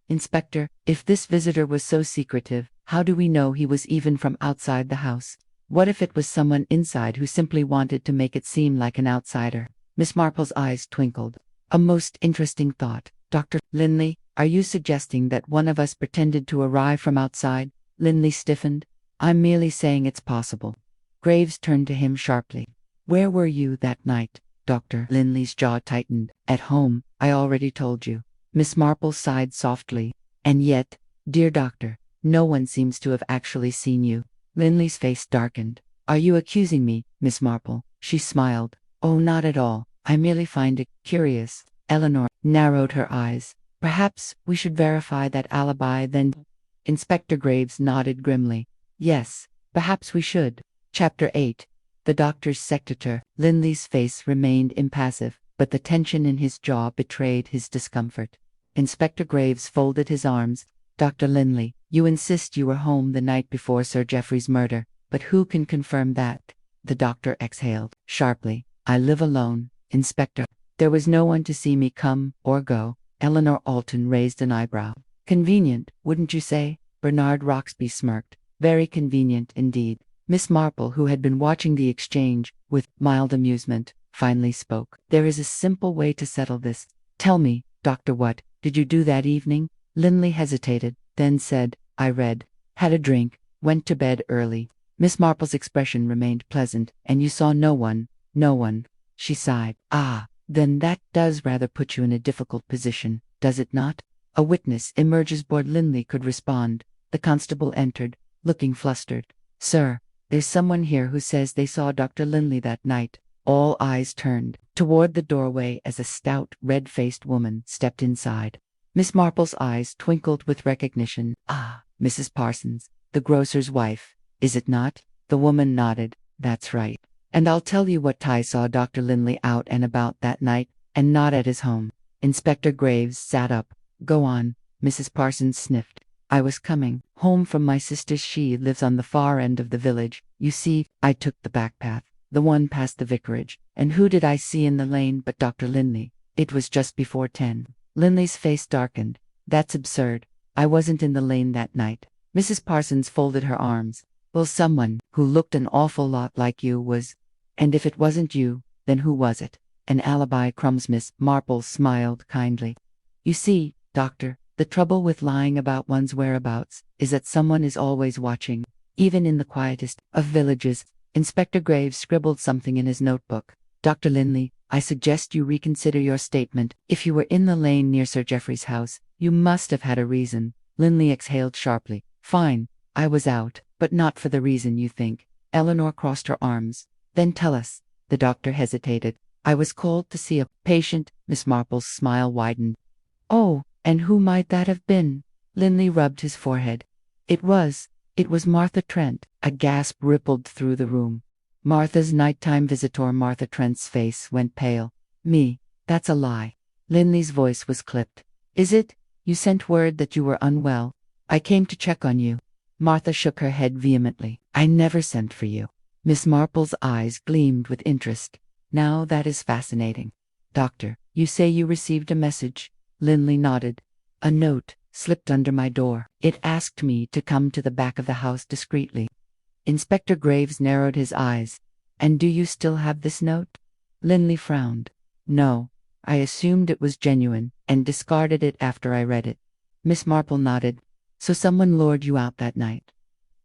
Inspector, if this visitor was so secretive, how do we know he was even from outside the house? What if it was someone inside who simply wanted to make it seem like an outsider? Miss Marple's eyes twinkled. A most interesting thought. Dr. Linley, are you suggesting that one of us pretended to arrive from outside? Linley stiffened. I'm merely saying it's possible. Graves turned to him sharply. Where were you that night? Dr. Linley's jaw tightened. At home, I already told you. Miss Marple sighed softly. And yet, dear doctor, no one seems to have actually seen you. Linley's face darkened. Are you accusing me, Miss Marple? She smiled. Oh, not at all. I merely find it curious. Eleanor narrowed her eyes. Perhaps we should verify that alibi then. Inspector Graves nodded grimly. Yes, perhaps we should. Chapter 8. The doctor's secretary. Linley's face remained impassive, but the tension in his jaw betrayed his discomfort. Inspector Graves folded his arms. Dr. Linley, you insist you were home the night before Sir Geoffrey's murder, but who can confirm that? The doctor exhaled sharply. I live alone, Inspector. There was no one to see me come or go. Eleanor Alton raised an eyebrow. Convenient, wouldn't you say? Bernard Roxby smirked. Very convenient indeed. Miss Marple, who had been watching the exchange with mild amusement, finally spoke. There is a simple way to settle this. Tell me, Doctor, what did you do that evening? Linley hesitated, then said, I read, had a drink, went to bed early. Miss Marple's expression remained pleasant. And you saw no one? No one. She sighed. Ah, then that does rather put you in a difficult position, does it not? A witness emerges before Linley could respond. The constable entered, looking flustered. Sir, there's someone here who says they saw Dr. Linley that night. All eyes turned toward the doorway as a stout, red-faced woman stepped inside. Miss Marple's eyes twinkled with recognition. Ah, Mrs. Parsons, the grocer's wife, is it not? The woman nodded. That's right. And I'll tell you what, I saw Dr. Linley out and about that night, and not at his home. Inspector Graves sat up. Go on, Mrs. Parsons sniffed. I was coming home from my sister. She lives on the far end of the village. You see, I took the back path, the one past the vicarage. And who did I see in the lane but Dr. Linley? It was just before 10. Linley's face darkened. That's absurd. I wasn't in the lane that night. Mrs. Parsons folded her arms. Well, someone who looked an awful lot like you was. And if it wasn't you, then who was it? An alibi, crumbs. Miss Marple smiled kindly. You see, doctor, the trouble with lying about one's whereabouts is that someone is always watching, even in the quietest of villages. Inspector Graves scribbled something in his notebook. Dr. Linley, I suggest you reconsider your statement. If you were in the lane near Sir Geoffrey's house, you must have had a reason. Linley exhaled sharply. Fine, I was out, but not for the reason you think. Eleanor crossed her arms. Then tell us. The doctor hesitated. I was called to see a patient. Miss Marple's smile widened. Oh, and who might that have been? Linley rubbed his forehead. It was Martha Trent. A gasp rippled through the room. Martha's nighttime visitor. Martha Trent's face went pale. Me, that's a lie. Linley's voice was clipped. Is it? You sent word that you were unwell. I came to check on you. Martha shook her head vehemently. I never sent for you. Miss Marple's eyes gleamed with interest. Now that is fascinating. Doctor, you say you received a message? Linley nodded. A note slipped under my door. It asked me to come to the back of the house discreetly. Inspector Graves narrowed his eyes. And do you still have this note? Linley frowned. No, I assumed it was genuine, and discarded it after I read it. Miss Marple nodded. So someone lured you out that night?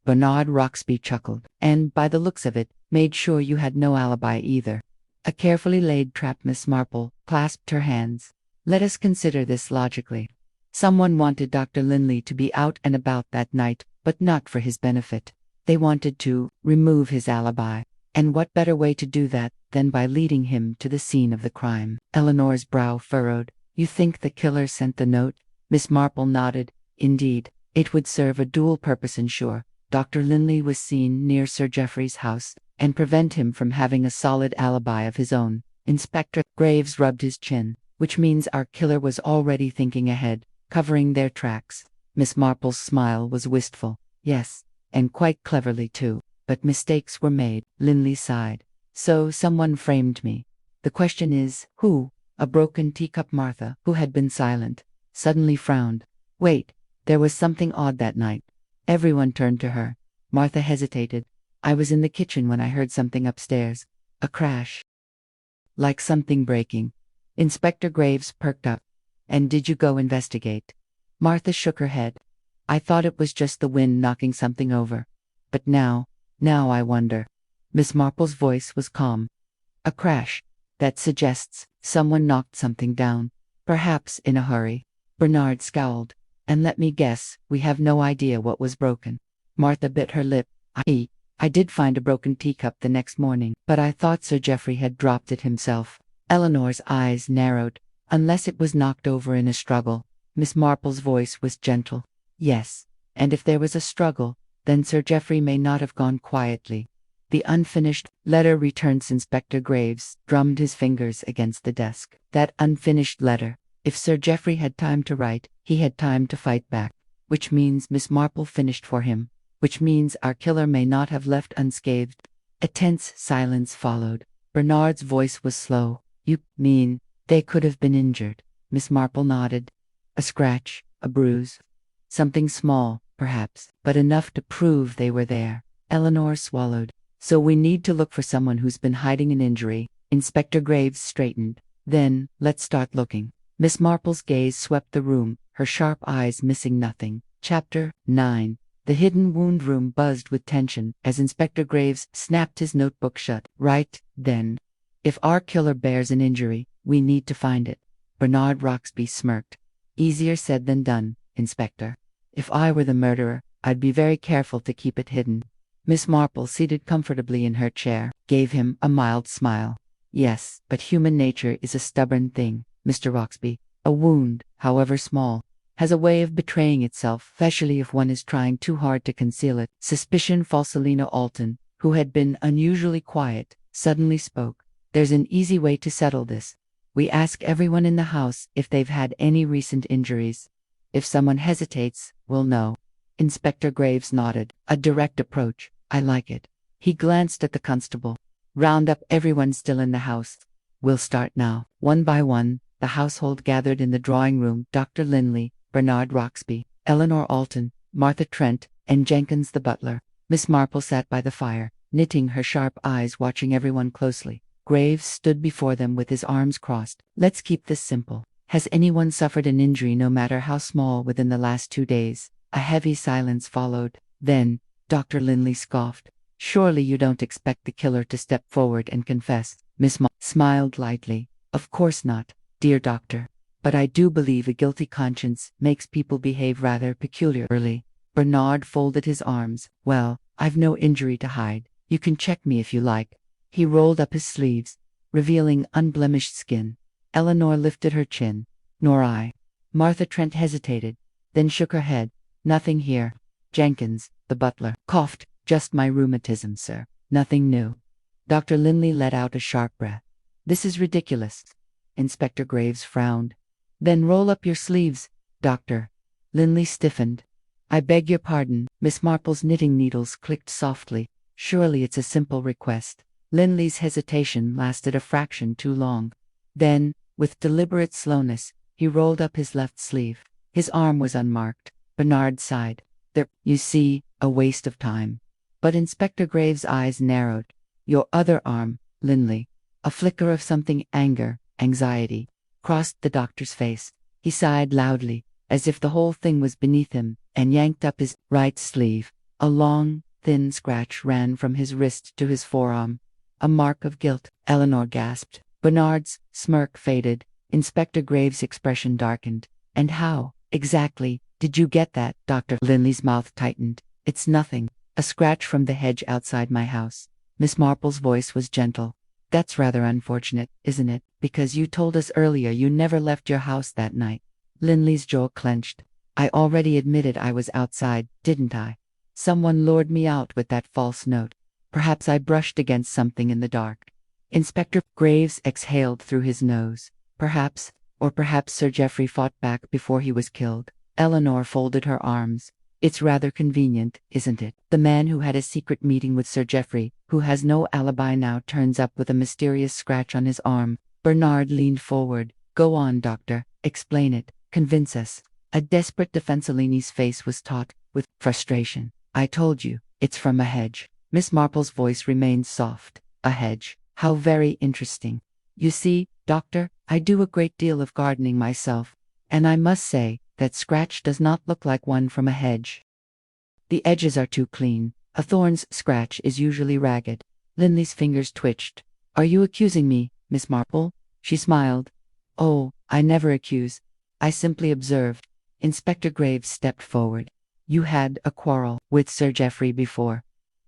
Bernard Roxby chuckled. And, by the looks of it, made sure you had no alibi either. A carefully laid trap. Miss Marple clasped her hands. Let us consider this logically. Someone wanted Dr. Linley to be out and about that night, but not for his benefit. They wanted to remove his alibi. And what better way to do that than by leading him to the scene of the crime? Eleanor's brow furrowed. You think the killer sent the note? Miss Marple nodded. Indeed, it would serve a dual purpose. Ensure Dr. Linley was seen near Sir Geoffrey's house, and prevent him from having a solid alibi of his own. Inspector Graves rubbed his chin. Which means our killer was already thinking ahead, covering their tracks. Miss Marple's smile was wistful. Yes, and quite cleverly too. But mistakes were made. Linley sighed. So someone framed me. The question is, who? A broken teacup. Martha, who had been silent, suddenly frowned. Wait, there was something odd that night. Everyone turned to her. Martha hesitated. I was in the kitchen when I heard something upstairs. A crash. Like something breaking. Inspector Graves perked up. And did you go investigate? Martha shook her head. I thought it was just the wind knocking something over. But now I wonder. Miss Marple's voice was calm. A crash. That suggests someone knocked something down. Perhaps in a hurry. Bernard scowled. And let me guess, we have no idea what was broken. Martha bit her lip. I did find a broken teacup the next morning, but I thought Sir Geoffrey had dropped it himself. Eleanor's eyes narrowed. Unless it was knocked over in a struggle. Miss Marple's voice was gentle. Yes, and if there was a struggle, then Sir Geoffrey may not have gone quietly. The unfinished letter returns. Inspector Graves drummed his fingers against the desk. That unfinished letter. If Sir Geoffrey had time to write, he had time to fight back. Which means Miss Marple finished for him. Which means our killer may not have left unscathed. A tense silence followed. Bernard's voice was slow. You mean they could have been injured? Miss Marple nodded. A scratch, a bruise. Something small, perhaps, but enough to prove they were there. Eleanor swallowed. So we need to look for someone who's been hiding an injury. Inspector Graves straightened. Then, let's start looking. Miss Marple's gaze swept the room, her sharp eyes missing nothing. Chapter 9. The hidden wound room buzzed with tension as Inspector Graves snapped his notebook shut. Right, then. If our killer bears an injury, we need to find it. Bernard Roxby smirked. Easier said than done, Inspector. If I were the murderer, I'd be very careful to keep it hidden. Miss Marple, seated comfortably in her chair, gave him a mild smile. Yes, but human nature is a stubborn thing, Mr. Roxby. A wound, however small, has a way of betraying itself, especially if one is trying too hard to conceal it. Suspicion. Falselina Alton, who had been unusually quiet, suddenly spoke. There's an easy way to settle this. We ask everyone in the house if they've had any recent injuries. If someone hesitates, we'll know. Inspector Graves nodded. A direct approach. I like it. He glanced at the constable. Round up everyone still in the house. We'll start now. One by one, the household gathered in the drawing room. Dr. Linley, Bernard Roxby, Eleanor Alton, Martha Trent, and Jenkins the butler. Miss Marple sat by the fire, knitting her sharp eyes, watching everyone closely. Graves stood before them with his arms crossed. Let's keep this simple. Has anyone suffered an injury, no matter how small, within the last 2 days? A heavy silence followed. Then, Dr. Linley scoffed. Surely you don't expect the killer to step forward and confess. Miss Marple smiled lightly. Of course not, dear doctor. But I do believe a guilty conscience makes people behave rather peculiarly. Bernard folded his arms. Well, I've no injury to hide. You can check me if you like. He rolled up his sleeves, revealing unblemished skin. Eleanor lifted her chin. Nor I. Martha Trent hesitated, then shook her head. Nothing here. Jenkins, the butler, coughed. Just my rheumatism, sir. Nothing new. Dr. Linley let out a sharp breath. This is ridiculous. Inspector Graves frowned. Then roll up your sleeves, doctor. Linley stiffened. I beg your pardon. Miss Marple's knitting needles clicked softly. Surely it's a simple request. Linley's hesitation lasted a fraction too long. Then, with deliberate slowness, he rolled up his left sleeve. His arm was unmarked. Bernard sighed. There, you see, a waste of time. But Inspector Graves' eyes narrowed. Your other arm, Linley. A flicker of something, anger, anxiety, crossed the doctor's face. He sighed loudly, as if the whole thing was beneath him, and yanked up his right sleeve. A long, thin scratch ran from his wrist to his forearm. A mark of guilt. Eleanor gasped. Bernard's smirk faded. Inspector Graves' expression darkened. And how, exactly, did you get that? Dr. Linley's mouth tightened. It's nothing. A scratch from the hedge outside my house. Miss Marple's voice was gentle. That's rather unfortunate, isn't it? Because you told us earlier you never left your house that night. Linley's jaw clenched. I already admitted I was outside, didn't I? Someone lured me out with that false note. Perhaps I brushed against something in the dark. Inspector Graves exhaled through his nose. Perhaps, or perhaps Sir Geoffrey fought back before he was killed. Eleanor folded her arms. It's rather convenient, isn't it? The man who had a secret meeting with Sir Geoffrey, who has no alibi now, turns up with a mysterious scratch on his arm. Bernard leaned forward. Go on, doctor. Explain it. Convince us. A desperate Defensalini's face was taut with frustration. I told you, it's from a hedge. Miss Marple's voice remained soft. A hedge. How very interesting. You see, Doctor, I do a great deal of gardening myself, and I must say, that scratch does not look like one from a hedge. The edges are too clean. A thorn's scratch is usually ragged. Linley's fingers twitched. Are you accusing me, Miss Marple? She smiled. Oh, I never accuse. I simply observed. Inspector Graves stepped forward. You had a quarrel with Sir Geoffrey before.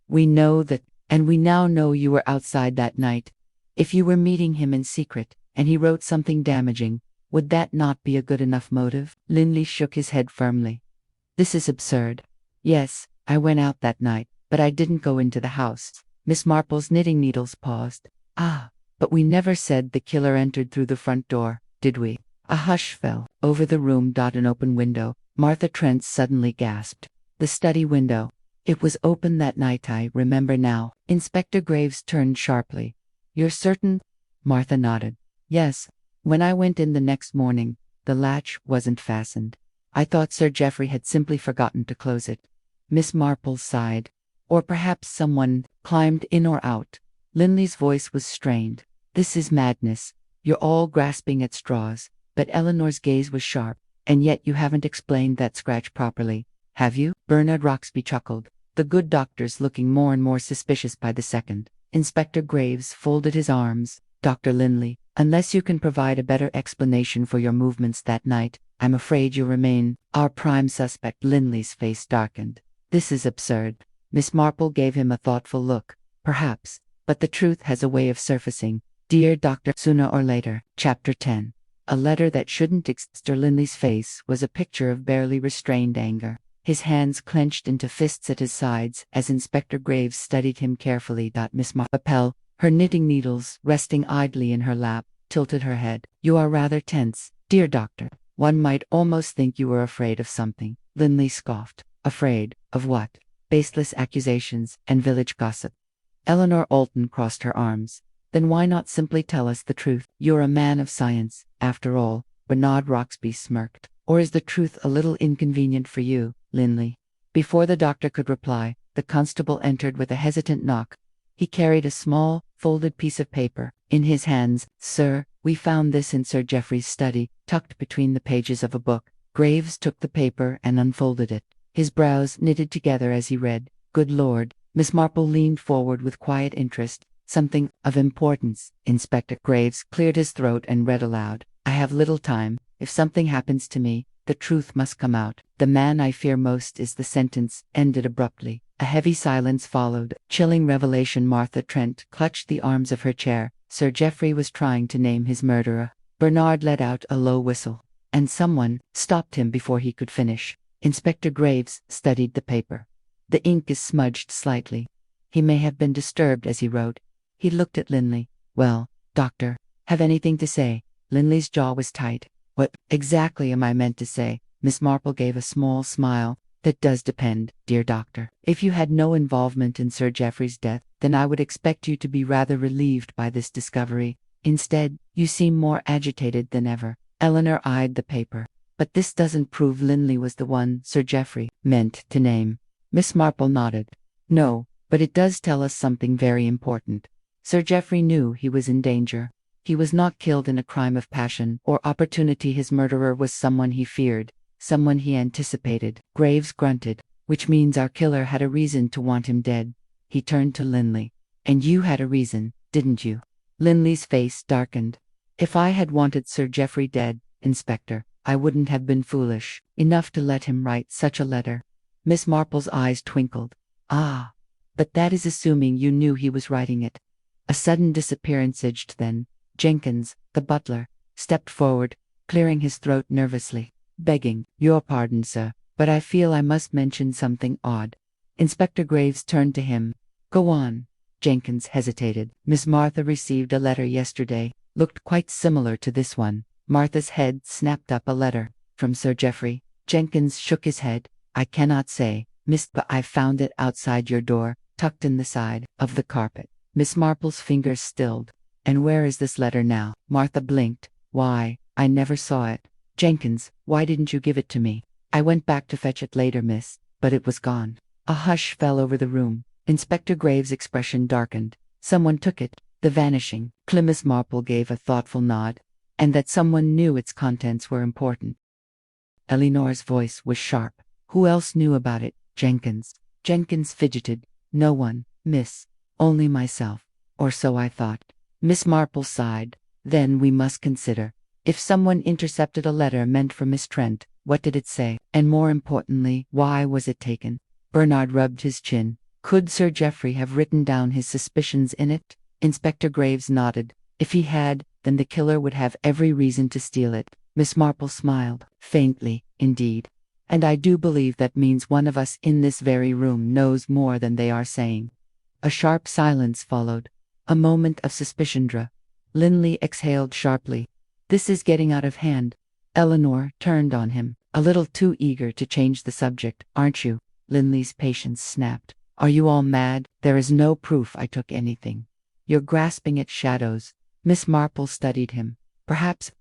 We know that, and we now know you were outside that night. If you were meeting him in secret, and he wrote something damaging, would that not be a good enough motive? Linley shook his head firmly. This is absurd. Yes, I went out that night, but I didn't go into the house. Miss Marple's knitting needles paused. Ah, but we never said the killer entered through the front door, did we? A hush fell over the room. An open window. Martha Trent suddenly gasped. The study window. It was open that night, I remember now. Inspector Graves turned sharply. You're certain? Martha nodded. Yes. When I went in the next morning, the latch wasn't fastened. I thought Sir Geoffrey had simply forgotten to close it. Miss Marple sighed. Or perhaps someone climbed in or out. Linley's voice was strained. This is madness. You're all grasping at straws. But Eleanor's gaze was sharp. And yet you haven't explained that scratch properly, have you? Bernard Roxby chuckled. The good doctor's looking more and more suspicious by the second. Inspector Graves folded his arms. Dr. Linley, unless you can provide a better explanation for your movements that night, I'm afraid you'll remain our prime suspect. Linley's face darkened. This is absurd. Miss Marple gave him a thoughtful look. Perhaps, but the truth has a way of surfacing. Dear Doctor, sooner or later. Chapter 10. A letter that shouldn't exist. Linley's face was a picture of barely restrained anger. His hands clenched into fists at his sides as Inspector Graves studied him carefully. Miss Marple, her knitting needles resting idly in her lap, tilted her head. You are rather tense, dear doctor. One might almost think you were afraid of something. Linley scoffed. Afraid of what? Baseless accusations and village gossip. Eleanor Alton crossed her arms. Then why not simply tell us the truth? You're a man of science, after all. Bernard Roxby smirked. Or is the truth a little inconvenient for you, Linley? Before the doctor could reply, the constable entered with a hesitant knock. He carried a small, folded piece of paper in his hands. Sir, we found this in Sir Geoffrey's study, tucked between the pages of a book. Graves took the paper and unfolded it. His brows knitted together as he read. Good Lord. Miss Marple leaned forward with quiet interest. Something of importance. Inspector Graves cleared his throat and read aloud. I have little time. If something happens to me, the truth must come out. The man I fear most is the sentence ended abruptly. A heavy silence followed. Chilling revelation. Martha Trent clutched the arms of her chair. Sir Geoffrey was trying to name his murderer. Bernard let out a low whistle. And someone stopped him before he could finish. Inspector Graves studied the paper. The ink is smudged slightly. He may have been disturbed as he wrote. He looked at Linley. Well, doctor, have anything to say? Linley's jaw was tight. What exactly am I meant to say? Miss Marple gave a small smile. That does depend, dear doctor. If you had no involvement in Sir Geoffrey's death, then I would expect you to be rather relieved by this discovery. Instead, you seem more agitated than ever. Eleanor eyed the paper. But this doesn't prove Linley was the one Sir Geoffrey meant to name. Miss Marple nodded. No, but it does tell us something very important. Sir Geoffrey knew he was in danger. He was not killed in a crime of passion or opportunity. His murderer was someone he feared, someone he anticipated. Graves grunted. Which means our killer had a reason to want him dead. He turned to Linley. And you had a reason, didn't you? Linley's face darkened. If I had wanted Sir Geoffrey dead, Inspector, I wouldn't have been foolish enough to let him write such a letter. Miss Marple's eyes twinkled. Ah, but that is assuming you knew he was writing it. A sudden disappearance edged then. Jenkins, the butler, stepped forward, clearing his throat nervously. Begging your pardon, sir, but I feel I must mention something odd. Inspector Graves turned to him. Go on. Jenkins hesitated. Miss Martha received a letter yesterday. Looked quite similar to this one. Martha's head snapped up. A letter from Sir Geoffrey. Jenkins shook his head. I cannot say, miss, but I found it outside your door, tucked in the side of the carpet. Miss Marple's fingers stilled. And where is this letter now? Martha blinked. Why, I never saw it. Jenkins, why didn't you give it to me? I went back to fetch it later, miss, but it was gone. A hush fell over the room. Inspector Graves' expression darkened. Someone took it. The vanishing. Miss Marple gave a thoughtful nod. And that someone knew its contents were important. Eleanor's voice was sharp. Who else knew about it? Jenkins. Jenkins fidgeted. No one, miss. Only myself. Or so I thought. Miss Marple sighed. Then we must consider. If someone intercepted a letter meant for Miss Trent, what did it say? And more importantly, why was it taken? Bernard rubbed his chin. Could Sir Geoffrey have written down his suspicions in it? Inspector Graves nodded. If he had, then the killer would have every reason to steal it. Miss Marple smiled. Faintly, indeed. And I do believe that means one of us in this very room knows more than they are saying. A sharp silence followed. A moment of suspicion. Linley exhaled sharply. This is getting out of hand. Eleanor turned on him, a little too eager to change the subject. Aren't you? Linley's patience snapped. Are you all mad? There is no proof I took anything. You're grasping at shadows. Miss Marple studied him. Perhaps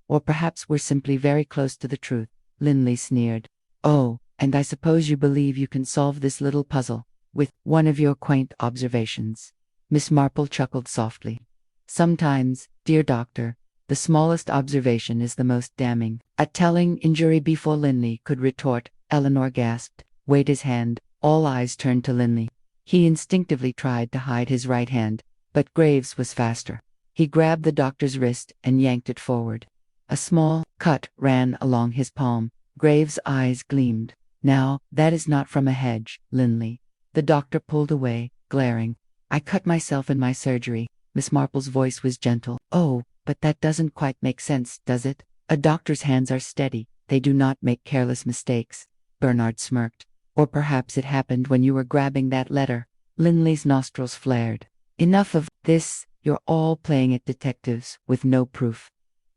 we're simply very close to the truth. Linley sneered. Oh, and I suppose you believe you can solve this little puzzle with one of your quaint observations. Miss Marple chuckled softly. Sometimes, dear doctor, the smallest observation is the most damning. A telling injury before Linley could retort, Eleanor gasped, waved his hand. All eyes turned to Linley. He instinctively tried to hide his right hand, but Graves was faster. He grabbed the doctor's wrist and yanked it forward. A small cut ran along his palm. Graves' eyes gleamed. Now, that is not from a hedge, Linley. The doctor pulled away, glaring. I cut myself in my surgery. Miss Marple's voice was gentle. Oh, but that doesn't quite make sense, does it? A doctor's hands are steady. They do not make careless mistakes. Bernard smirked. Or perhaps it happened when you were grabbing that letter. Linley's nostrils flared. Enough of this. You're all playing at detectives, with no proof.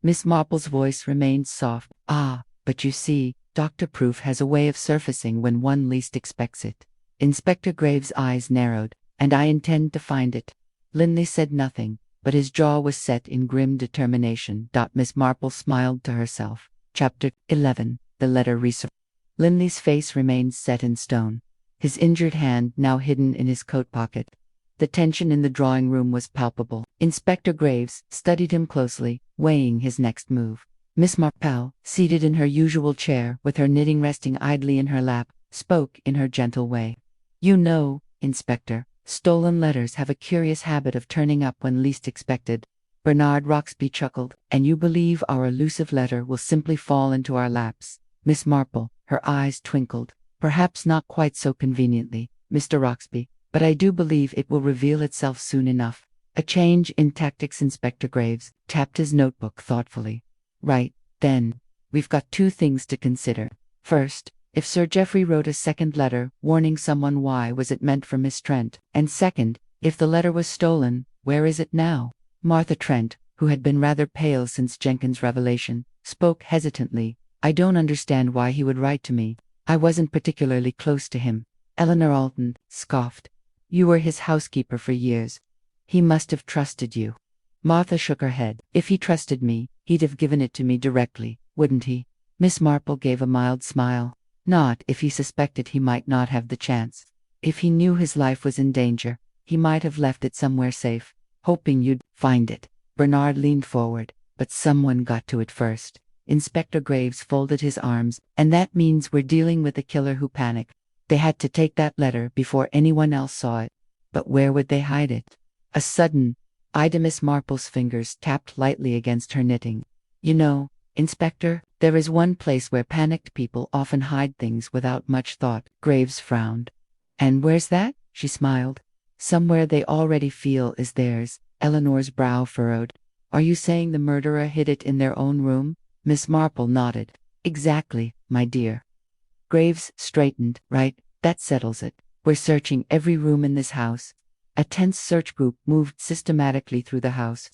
Miss Marple's voice remained soft. Ah, but you see, Dr. Proof has a way of surfacing when one least expects it. Inspector Graves' eyes narrowed. And I intend to find it. Linley said nothing, but his jaw was set in grim determination. Miss Marple smiled to herself. Chapter 11. The Letter Resurfaced. Linley's face remained set in stone, his injured hand now hidden in his coat pocket. The tension in the drawing room was palpable. Inspector Graves studied him closely, weighing his next move. Miss Marple, seated in her usual chair, with her knitting resting idly in her lap, spoke in her gentle way. You know, Inspector, stolen letters have a curious habit of turning up when least expected. Bernard Roxby chuckled. And you believe our elusive letter will simply fall into our laps? Miss Marple, her eyes twinkled. Perhaps not quite so conveniently, Mr. Roxby, but I do believe it will reveal itself soon enough. A change in tactics. Inspector Graves tapped his notebook thoughtfully. Right, then. We've got two things to consider. First, if Sir Geoffrey wrote a second letter warning someone, why was it meant for Miss Trent? And second, if the letter was stolen, where is it now? Martha Trent, who had been rather pale since Jenkins' revelation, spoke hesitantly. I don't understand why he would write to me. I wasn't particularly close to him. Eleanor Alton scoffed. You were his housekeeper for years. He must have trusted you. Martha shook her head. If he trusted me, he'd have given it to me directly, wouldn't he? Miss Marple gave a mild smile. Not if he suspected he might not have the chance. If he knew his life was in danger, he might have left it somewhere safe, hoping you'd find it. Bernard leaned forward. But someone got to it first. Inspector Graves folded his arms. And that means we're dealing with a killer who panicked. They had to take that letter before anyone else saw it. But where would they hide it? A sudden, Miss Marple's fingers tapped lightly against her knitting. You know, Inspector, there is one place where panicked people often hide things without much thought. Graves frowned. And where's that? She smiled. Somewhere they already feel is theirs. Eleanor's brow furrowed. Are you saying the murderer hid it in their own room? Miss Marple nodded. Exactly, my dear. Graves straightened. Right, that settles it. We're searching every room in this house. A tense search group moved systematically through the house.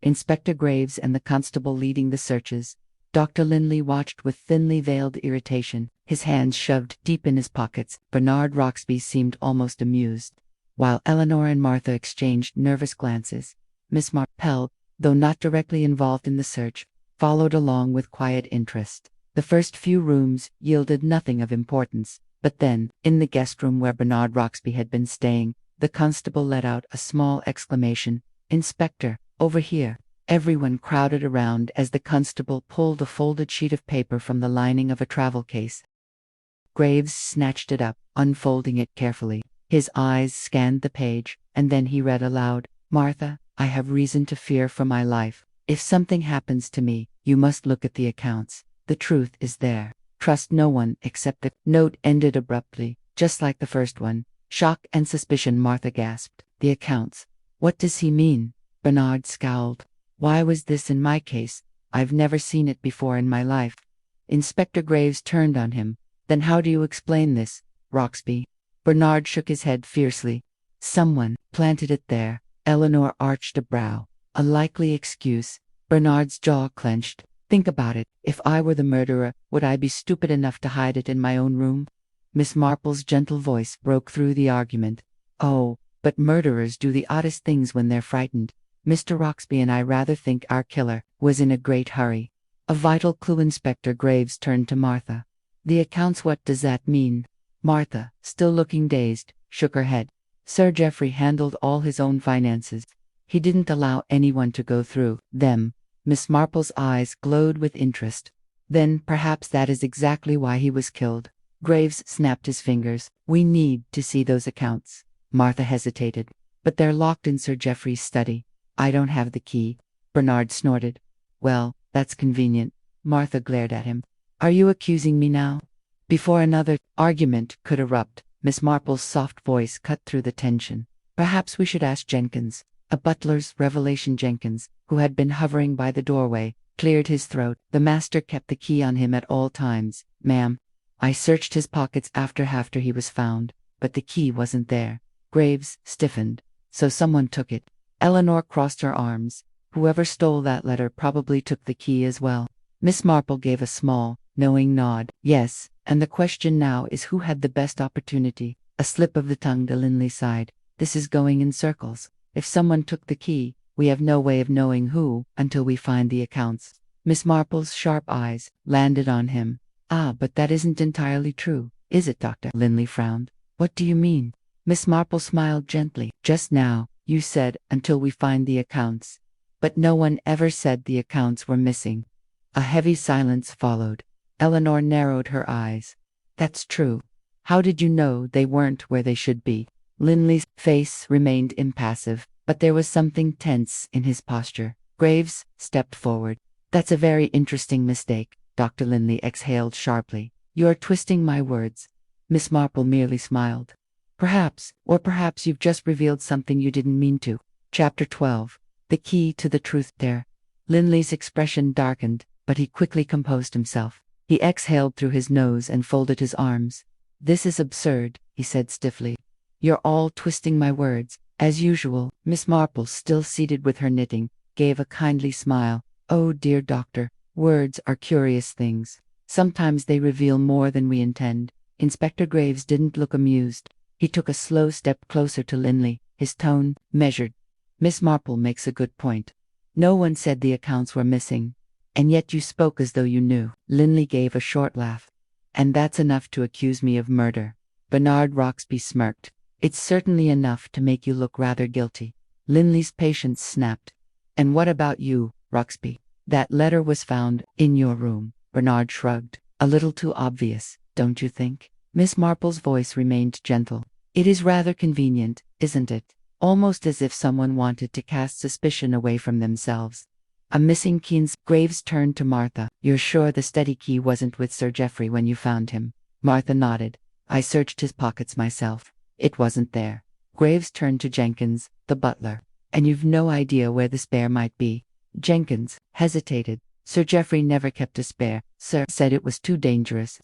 Inspector Graves and the constable leading the searches. Dr. Linley watched with thinly veiled irritation, his hands shoved deep in his pockets. Bernard Roxby seemed almost amused. While Eleanor and Martha exchanged nervous glances, Miss Marple, though not directly involved in the search, followed along with quiet interest. The first few rooms yielded nothing of importance, but then, in the guest room where Bernard Roxby had been staying, the constable let out a small exclamation. "Inspector, over here." Everyone crowded around as the constable pulled a folded sheet of paper from the lining of a travel case. Graves snatched it up, unfolding it carefully. His eyes scanned the page, and then he read aloud, "Martha, I have reason to fear for my life. If something happens to me, you must look at the accounts. The truth is there. Trust no one except the—" Note ended abruptly, just like the first one. Shock and suspicion, Martha gasped. "The accounts. What does he mean?" Bernard scowled. "Why was this in my case? I've never seen it before in my life." Inspector Graves turned on him. "Then how do you explain this, Roxby?" Bernard shook his head fiercely. "Someone planted it there." Eleanor arched a brow. A likely excuse. Bernard's jaw clenched. "Think about it. If I were the murderer, would I be stupid enough to hide it in my own room?" Miss Marple's gentle voice broke through the argument. "Oh, but murderers do the oddest things when they're frightened. Mr. Roxby and I rather think our killer was in a great hurry." A vital clue. Inspector Graves turned to Martha. "The accounts, what does that mean?" Martha, still looking dazed, shook her head. "Sir Geoffrey handled all his own finances. He didn't allow anyone to go through them." Miss Marple's eyes glowed with interest. "Then perhaps that is exactly why he was killed." Graves snapped his fingers. "We need to see those accounts." Martha hesitated. "But they're locked in Sir Geoffrey's study." "I don't have the key." Bernard snorted. "Well, that's convenient." Martha glared at him. "Are you accusing me now?" Before another argument could erupt, Miss Marple's soft voice cut through the tension. "Perhaps we should ask Jenkins." A butler's revelation. Jenkins, who had been hovering by the doorway, cleared his throat. "The master kept the key on him at all times, ma'am. I searched his pockets after he was found, but the key wasn't there." Graves stiffened. "So someone took it." Eleanor crossed her arms. "Whoever stole that letter probably took the key as well." Miss Marple gave a small, knowing nod. "Yes, and the question now is who had the best opportunity." A slip of the tongue. Linley sighed. "This is going in circles. If someone took the key, we have no way of knowing who until we find the accounts." Miss Marple's sharp eyes landed on him. "Ah, but that isn't entirely true, is it, Doctor?" Linley frowned. "What do you mean?" Miss Marple smiled gently. "Just now, you said, until we find the accounts. But no one ever said the accounts were missing." A heavy silence followed. Eleanor narrowed her eyes. "That's true. How did you know they weren't where they should be?" Linley's face remained impassive, but there was something tense in his posture. Graves stepped forward. "That's a very interesting mistake." Dr. Linley exhaled sharply. "You're twisting my words." Miss Marple merely smiled. "Perhaps, or perhaps you've just revealed something you didn't mean to." Chapter 12. The key to the truth. There. Linley's expression darkened, but he quickly composed himself. He exhaled through his nose and folded his arms. "This is absurd," he said stiffly. "You're all twisting my words, as usual." Miss Marple, still seated with her knitting, gave a kindly smile. "Oh dear doctor, words are curious things. Sometimes they reveal more than we intend." Inspector Graves didn't look amused. He took a slow step closer to Linley, his tone measured. "Miss Marple makes a good point. No one said the accounts were missing. And yet you spoke as though you knew." Linley gave a short laugh. "And that's enough to accuse me of murder." Bernard Roxby smirked. "It's certainly enough to make you look rather guilty." Linley's patience snapped. "And what about you, Roxby?" "That letter was found in your room." Bernard shrugged. "A little too obvious, don't you think?" Miss Marple's voice remained gentle. "It is rather convenient, isn't it? Almost as if someone wanted to cast suspicion away from themselves." A missing key. Graves turned to Martha. "You're sure the study key wasn't with Sir Geoffrey when you found him?" Martha nodded. "I searched his pockets myself. It wasn't there." Graves turned to Jenkins, the butler. "And you've no idea where the spare might be?" Jenkins hesitated. "Sir Geoffrey never kept a spare, sir. Said it was too dangerous."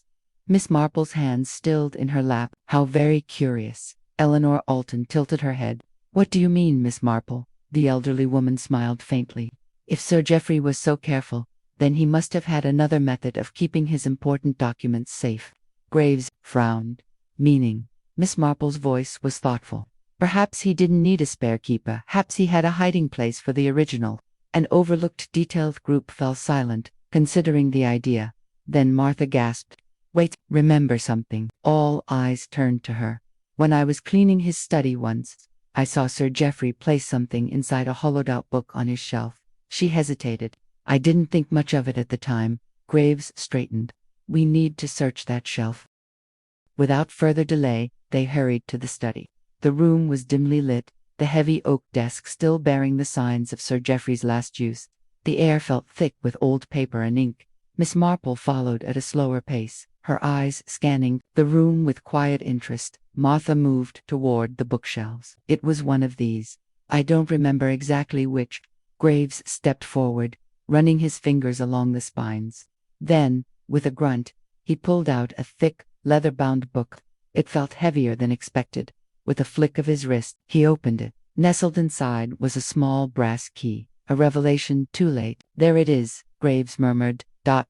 Miss Marple's hands stilled in her lap. "How very curious." Eleanor Alton tilted her head. "What do you mean, Miss Marple?" The elderly woman smiled faintly. "If Sir Geoffrey was so careful, then he must have had another method of keeping his important documents safe." Graves frowned. "Meaning?" Miss Marple's voice was thoughtful. "Perhaps he didn't need a spare keeper. Perhaps he had a hiding place for the original." An overlooked detailed group fell silent, considering the idea. Then Martha gasped. Wait, remember something. All eyes turned to her. When I was cleaning his study once, I saw Sir Geoffrey place something inside a hollowed-out book on his shelf. She hesitated. I didn't think much of it at the time. Graves straightened. We need to search that shelf. Without further delay, they hurried to the study. The room was dimly lit, the heavy oak desk still bearing the signs of Sir Geoffrey's last use. The air felt thick with old paper and ink. Miss Marple followed at a slower pace, her eyes scanning the room with quiet interest. Martha moved toward the bookshelves. It was one of these. I don't remember exactly which. Graves stepped forward, running his fingers along the spines. Then, with a grunt, he pulled out a thick, leather-bound book. It felt heavier than expected. With a flick of his wrist, he opened it. Nestled inside was a small brass key. A revelation too late. There it is, Graves murmured.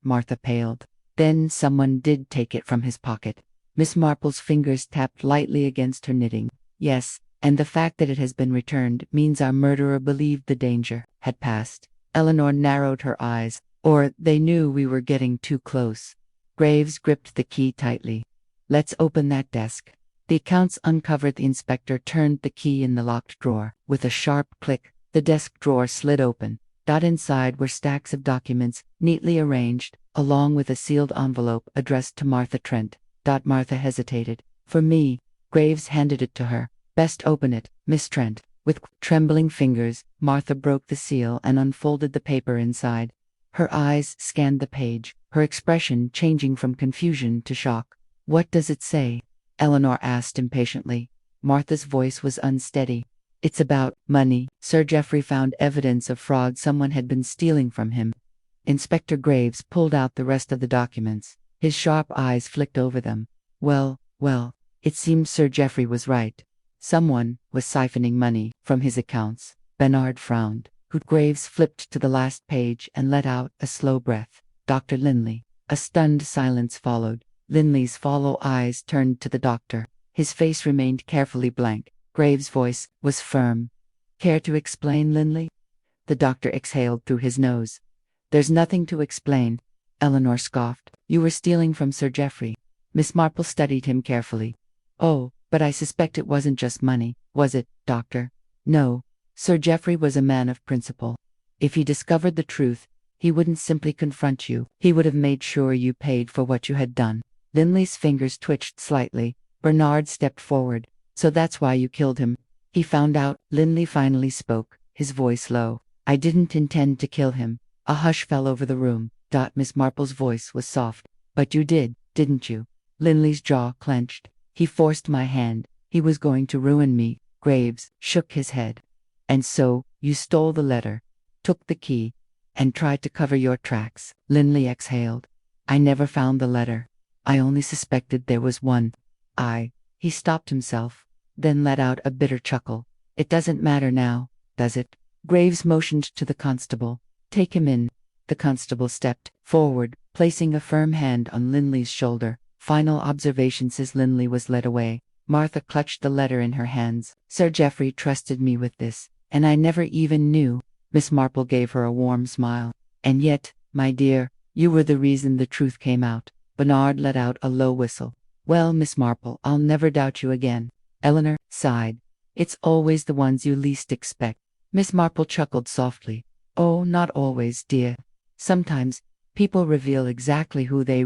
Martha paled. Then someone did take it from his pocket. Miss Marple's fingers tapped lightly against her knitting. Yes, and the fact that it has been returned means our murderer believed the danger had passed. Eleanor narrowed her eyes. Or they knew we were getting too close. Graves gripped the key tightly. Let's open that desk. The accounts uncovered. The inspector turned the key in the locked drawer. With a sharp click, the desk drawer slid open. Inside were stacks of documents, neatly arranged, along with a sealed envelope addressed to Martha Trent. Martha hesitated. For me. Graves handed it to her. Best open it, Miss Trent. With trembling fingers, Martha broke the seal and unfolded the paper inside. Her eyes scanned the page, her expression changing from confusion to shock. What does it say? Eleanor asked impatiently. Martha's voice was unsteady. It's about money. Sir Geoffrey found evidence of fraud someone had been stealing from him. Inspector Graves pulled out the rest of the documents. His sharp eyes flicked over them. Well, it seems Sir Geoffrey was right. Someone was siphoning money from his accounts. Bernard frowned. Graves flipped to the last page and let out a slow breath. Dr. Linley. A stunned silence followed. Linley's hollow eyes turned to the doctor. His face remained carefully blank. Graves' voice was firm. Care to explain, Linley? The doctor exhaled through his nose. There's nothing to explain. Eleanor scoffed. You were stealing from Sir Geoffrey. Miss Marple studied him carefully. Oh, but I suspect it wasn't just money, was it, doctor? No. Sir Geoffrey was a man of principle. If he discovered the truth, he wouldn't simply confront you. He would have made sure you paid for what you had done. Linley's fingers twitched slightly. Bernard stepped forward. So that's why you killed him. He found out. Linley finally spoke, his voice low. I didn't intend to kill him. A hush fell over the room. Miss Marple's voice was soft. But you did, didn't you? Linley's jaw clenched. He forced my hand. He was going to ruin me. Graves shook his head. And so, you stole the letter, took the key, and tried to cover your tracks. Linley exhaled. I never found the letter. I only suspected there was one. He stopped himself, then let out a bitter chuckle. It doesn't matter now, does it? Graves motioned to the constable. Take him in. The constable stepped forward, placing a firm hand on Linley's shoulder. Final observations as Linley was led away. Martha clutched the letter in her hands. Sir Geoffrey trusted me with this, and I never even knew. Miss Marple gave her a warm smile. And yet, my dear, you were the reason the truth came out. Bernard let out a low whistle. Well, Miss Marple, I'll never doubt you again. Eleanor sighed. It's always the ones you least expect. Miss Marple chuckled softly. Oh, not always, dear. Sometimes, people reveal exactly who they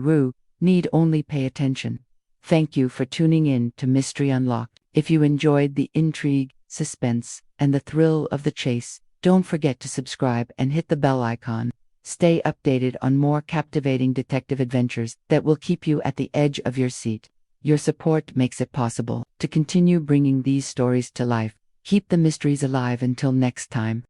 need only pay attention. Thank you for tuning in to Mystery Unlocked. If you enjoyed the intrigue, suspense, and the thrill of the chase, don't forget to subscribe and hit the bell icon. Stay updated on more captivating detective adventures that will keep you at the edge of your seat. Your support makes it possible to continue bringing these stories to life. Keep the mysteries alive until next time.